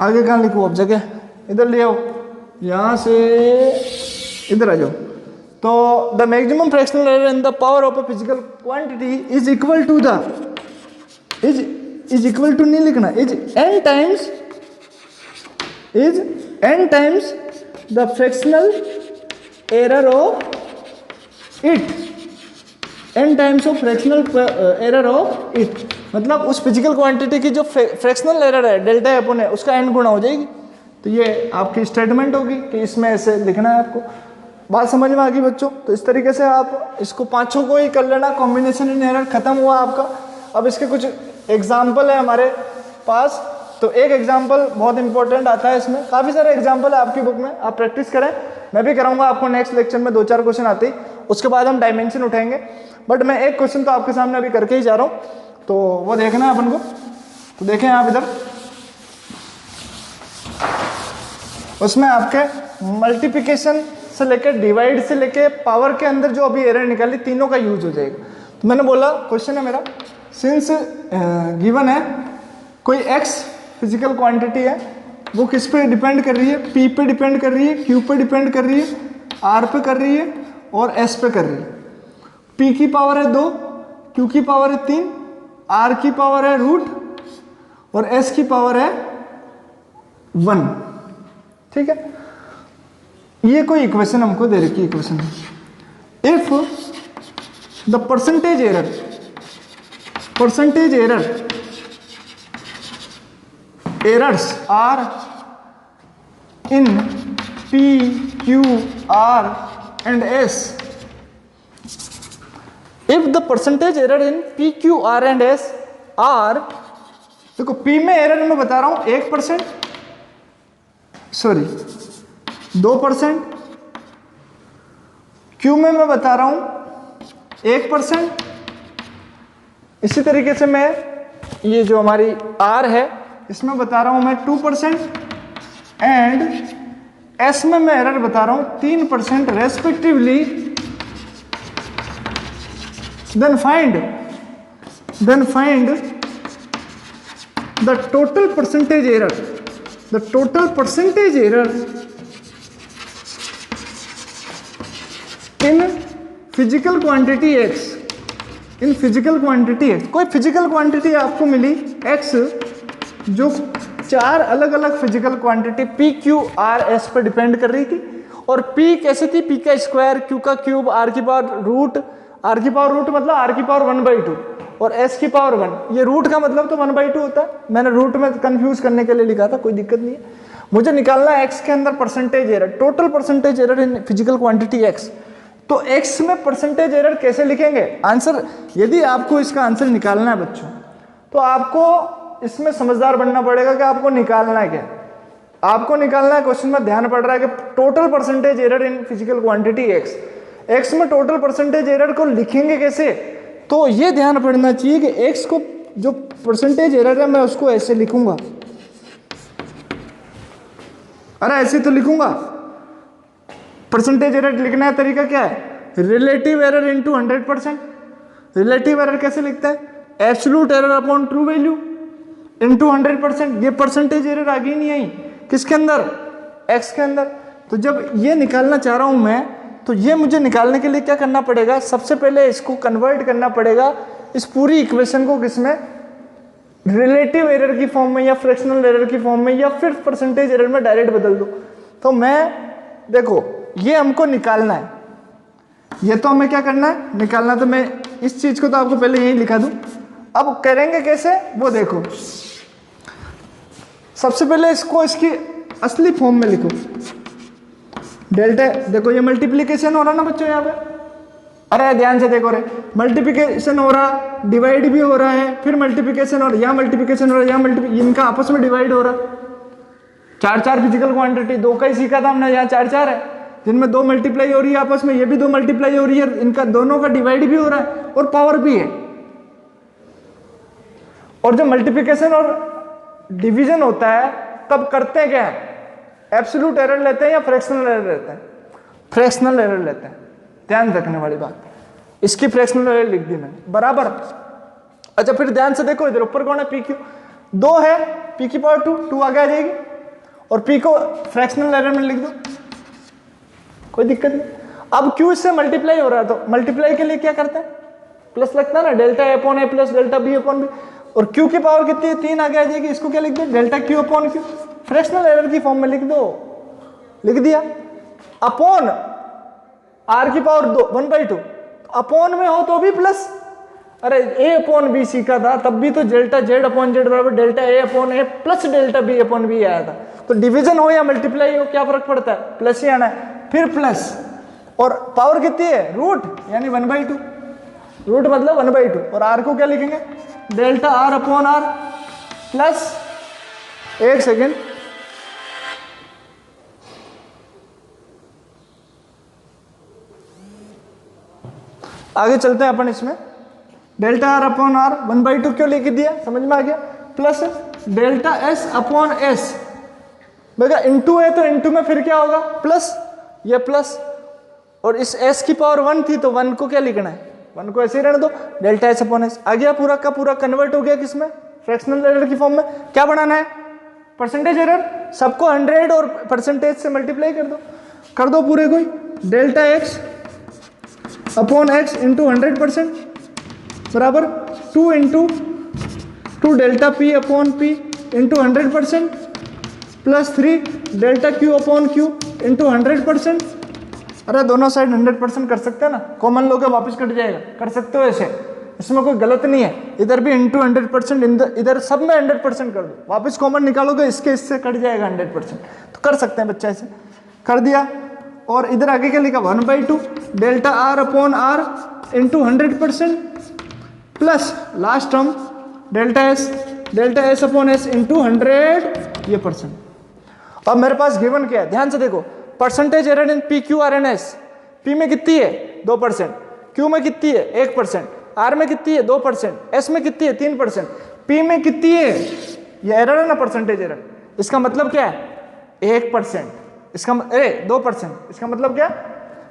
आगे कहाँ लिखूँ अब जगह, इधर ले आओ, यहाँ से इधर आ जाओ। तो the maximum fractional error in the power of a physical quantity is equal to the is equal to नहीं लिखना, is n times the fractional error of it, n times of fractional error of it, मतलब उस physical quantity की जो fractional error है delta अपन है उसका n गुना हो जाएगी। तो ये आपकी स्टेटमेंट होगी कि इसमें ऐसे लिखना है आपको। बात समझ में आ गई बच्चों? तो इस तरीके से आप इसको पांचों को ही कर लेना। कॉम्बिनेशन इन एरर खत्म हुआ आपका। अब इसके कुछ एग्जाम्पल है हमारे पास। तो एक एग्जाम्पल बहुत इंपॉर्टेंट आता है, इसमें काफ़ी सारे एग्जाम्पल है आपकी बुक में, आप प्रैक्टिस करें। मैं भी कराऊंगा आपको नेक्स्ट लेक्चर में 2-4 क्वेश्चन आते ही, उसके बाद हम डायमेंशन उठाएंगे। बट मैं एक क्वेश्चन तो आपके सामने अभी करके ही जा रहा हूँ, तो वो देखना है अपन को। तो देखें आप इधर, उसमें आपके मल्टीप्लिकेशन से लेकर डिवाइड से लेकर पावर के अंदर जो अभी एरर निकाली तीनों का यूज हो जाएगा। तो मैंने बोला क्वेश्चन है मेरा, सिंस गिवन है कोई एक्स फिजिकल क्वांटिटी है, वो किस पे डिपेंड कर रही है? पी पे डिपेंड कर रही है, क्यू पे डिपेंड कर रही है, आर पे कर रही है और एस पे कर रही है। पी की पावर है 2, क्यू की पावर है 3, आर की पावर है रूट और एस की पावर है 1। ठीक है, ये कोई इक्वेशन हमको दे रखी इक्वेशन है। If the percentage errors are in P, Q, R and S. If the percentage error in P, Q, R and S are, देखो P में एरर मैं बता रहा हूं 1%, सॉरी 2%, Q में मैं बता रहा हूं 1%, इसी तरीके से मैं ये जो हमारी R है इसमें बता रहा हूं मैं 2% एंड S में मैं एरर बता रहा हूं 3% respectively. Then find the total percentage error in physical quantity x, in physical quantity x। कोई फिजिकल क्वांटिटी आपको मिली x जो 4 अलग अलग physical quantity P, Q, R, S पर डिपेंड कर रही थी। और P कैसे थी? P का स्क्वायर, Q का क्यूब, R की पावर रूट, R की पावर रूट मतलब R की पावर 1/2 और S की पावर 1। ये रूट का मतलब तो 1/2 होता है। मैंने रूट में कंफ्यूज करने के लिए लिखा था, कोई दिक्कत नहीं है। मुझे निकालना है x के अंदर percentage error, total percentage error in physical quantity x। तो x में परसेंटेज एरर कैसे लिखेंगे? आंसर, यदि आपको इसका आंसर निकालना है बच्चों, तो आपको इसमें समझदार बनना पड़ेगा कि आपको निकालना है क्या। आपको निकालना है, क्वेश्चन में ध्यान पड़ रहा है कि total percentage error in physical quantity x में टोटल परसेंटेज एरर को लिखेंगे कैसे? तो ये ध्यान पड़ना चाहिए कि x को जो परसेंटेज एरर है मैं उसको ऐसे लिखूंगा। अरे ऐसे तो लिखूंगा। परसेंटेज एरर लिखने का तरीका क्या है? Relative error into 100%। Relative error कैसे लिखता है? Absolute error upon true value into 100%। ये परसेंटेज एरर आ गई नहीं आई किसके अंदर? x के अंदर। तो जब ये निकालना चाह रहा हूं मैं, तो ये मुझे निकालने के लिए क्या करना पड़ेगा? सबसे पहले इसको कन्वर्ट करना पड़ेगा, इस पूरी इक्वेशन को किसमें? रिलेटिव एरर की फॉर्म में या फ्रैक्शनल एरर की फॉर्म में या फिर परसेंटेज एरर में डायरेक्ट बदल दो। तो मैं देखो, ये हमको निकालना है, ये तो हमें क्या करना है? निकालना। तो मैं इस चीज को तो आपको पहले यही लिखा दूं। अब करेंगे कैसे वो देखो। सबसे पहले इसको इसकी असली फॉर्म में लिखो। डेल्टा, देखो ये मल्टीप्लिकेशन हो रहा ना बच्चों यहाँ पे। अरे ध्यान से देखो रे, मल्टीप्लिकेशन हो रहा, डिवाइड भी हो रहा है, फिर मल्टीप्लिकेशन और यहाँ मल्टीप्लिकेशन हो रहा है, यहाँ मल्टीप्लिकेशन, इनका आपस में डिवाइड हो रहा। 4 फिजिकल क्वांटिटी, 2 का ही सीखा था हमने, यहाँ 4 है जिनमें 2 मल्टीप्लाई हो रही है आपस में, ये भी 2 मल्टीप्लाई हो रही है, इनका दोनों का डिवाइड भी हो रहा है और पावर भी है। और जब मल्टीप्लिकेशन और डिवीजन होता है तब करते हैं क्या है? एब्सोल्यूट एरर लेते हैं या फ्रैक्शनल एरर लेते हैं? फ्रैक्शनल एरर लेते हैं। ध्यान रखने वाली बात, इसकी फ्रैक्शनल वैल्यू लिख दी मैंने बराबर। अच्छा फिर ध्यान से देखो, इधर ऊपर कौन है, पी क्यू 2 है, पी की पावर 2 आगे आ जाएगी, और पी को फ्रैक्शनल एरर में लिख दो, कोई दिक्कत नहीं। अब क्यू इससे मल्टीप्लाई हो रहा है तो मल्टीप्लाई के लिए क्या करते हैं, प्लस लगता है ना, delta A upon A plus delta B upon B, और क्यू की पावर कितनी है 3 आगे आ जाएगी, इसको क्या लिख दो, delta Q upon Q, fractional error की फॉर्म में लिख दो, लिख दिया। अपॉन आर की पावर 2 1/2, अपॉन में हो तो भी प्लस, अरे ए अपॉन बी सीखा था तब भी तो डेल्टा जेड अपॉन जेड बराबर delta A upon A plus delta B upon B आया था, तो डिवीजन हो या मल्टीप्लाई हो क्या फर्क पड़ता है, प्लस ही आना है, फिर प्लस, और पावर कितनी है रूट, यानी 1/2, रूट मतलब 1/2, और आर को क्या लिखेंगे, delta R upon R plus, एक सेकेंड, आगे चलते हैं अपन इसमें, डेल्टा आर अपॉन आर 1/2 क्यों लेके दिया, समझ में आ गया, plus delta S upon S, भैया इंटू है तो इंटू में फिर क्या होगा प्लस, ये प्लस, और इस एस की पावर 1 थी तो 1 को क्या लिखना है, 1 को ऐसे ही रहने दो, डेल्टा एस अपॉन एस आ गया, पूरा का पूरा कन्वर्ट हो गया किसमें, फ्रैक्शनल एरर की फॉर्म में। क्या बनाना है, परसेंटेज एरर, सबको 100 और परसेंटेज से मल्टीप्लाई कर दो पूरे को ही, delta X upon X into 100% बराबर 2 into 2 delta P upon P into 100% plus 3 delta Q upon Q into 100%। अरे दोनों साइड 100% कर सकते हैं ना, कॉमन लोगे वापस कट जाएगा, कर सकते हो ऐसे, इसमें कोई गलत नहीं है, इधर भी इंटू 100%, इधर सब में 100% कर दो, वापस कॉमन निकालोगे इसके इससे कट जाएगा 100%, तो कर सकते हैं बच्चा ऐसे, कर दिया। और इधर आगे क्या लिखा 1/2 delta R upon R into 100% plus last term delta S upon S into 100 ये परसेंट। अब मेरे पास गिवन क्या है, ध्यान से देखो, percentage error in P Q R and S, P में कितनी है 2%, क्यू में कितनी है 1%, आर में कितनी है 2%, एस में कितनी है 3%, पी में कितनी है, ये एरर है ना परसेंटेज एरर, इसका मतलब क्या है 1%, इसका 2%, इसका मतलब क्या,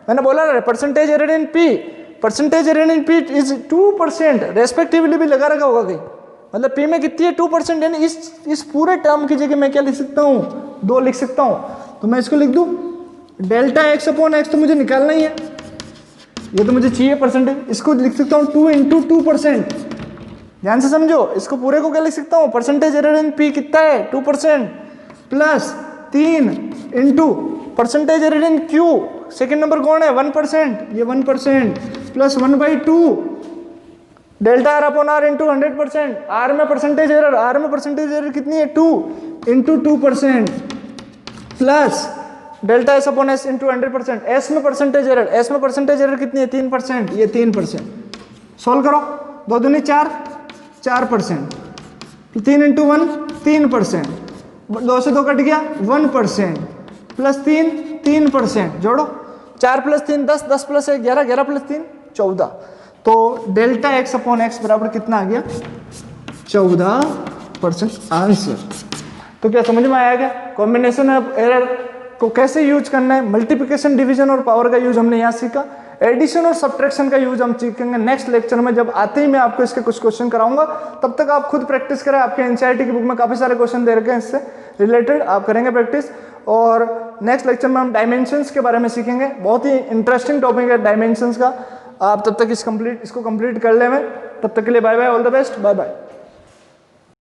मैंने बोला ना percentage error in P, percentage error in P is 2%, respectively भी लगा रखा होगा कहीं, मतलब पी में कितनी है 2%, यानी इस पूरे टर्म की जगह मैं क्या लिख सकता हूँ 2 लिख सकता हूँ, तो मैं इसको लिख दूँ डेल्टा एक्स अपॉन एक्स तो मुझे निकालना ही है, ये तो मुझे चाहिए परसेंटेज, इसको लिख सकता हूँ 2 इंटू 2%, ध्यान से समझो, इसको पूरे को क्या लिख सकता हूँ, परसेंटेज एरर इन पी कितना है 2% plus 3 into percentage error in Q, second number कौन है 1%, ये 1% plus 1/2 delta R upon R into 100%, R में परसेंटेज एरर कितनी है 2 into 2% plus delta S upon S into 100%, S में परसेंटेज एरर कितनी है 3%, ये 3%, सोल्व करो, 2 दूनी 4, 4%, 3 इंटू 1 3%, 2 से 2 कट गया 1% प्लस 3%, जोड़ो 4 प्लस 3 10, 10 प्लस 1 11, 11 प्लस 3 14, तो डेल्टा एक्स अपॉन एक्स बराबर कितना आ गया 14% आंसर। तो क्या समझ में आया क्या, कॉम्बिनेशन ऑफ एरर को कैसे यूज करना है, मल्टीप्लिकेशन डिवीजन और पावर का यूज हमने यहाँ सीखा, एडिशन और सब्ट्रैक्शन का यूज हम सीखेंगे नेक्स्ट लेक्चर में, जब आते ही मैं आपको इसके कुछ क्वेश्चन कराऊंगा, तब तक आप खुद प्रैक्टिस करें, आपके एनसीईआरटी की बुक में काफी सारे क्वेश्चन दे रखे हैं इससे रिलेटेड, आप करेंगे प्रैक्टिस। और नेक्स्ट लेक्चर में हम डायमेंशंस के बारे में सीखेंगे, बहुत ही इंटरेस्टिंग टॉपिक है डायमेंशंस का, आप तब तक इसको कंप्लीट कर लें, तब तक के लिए bye bye, all the best, bye bye.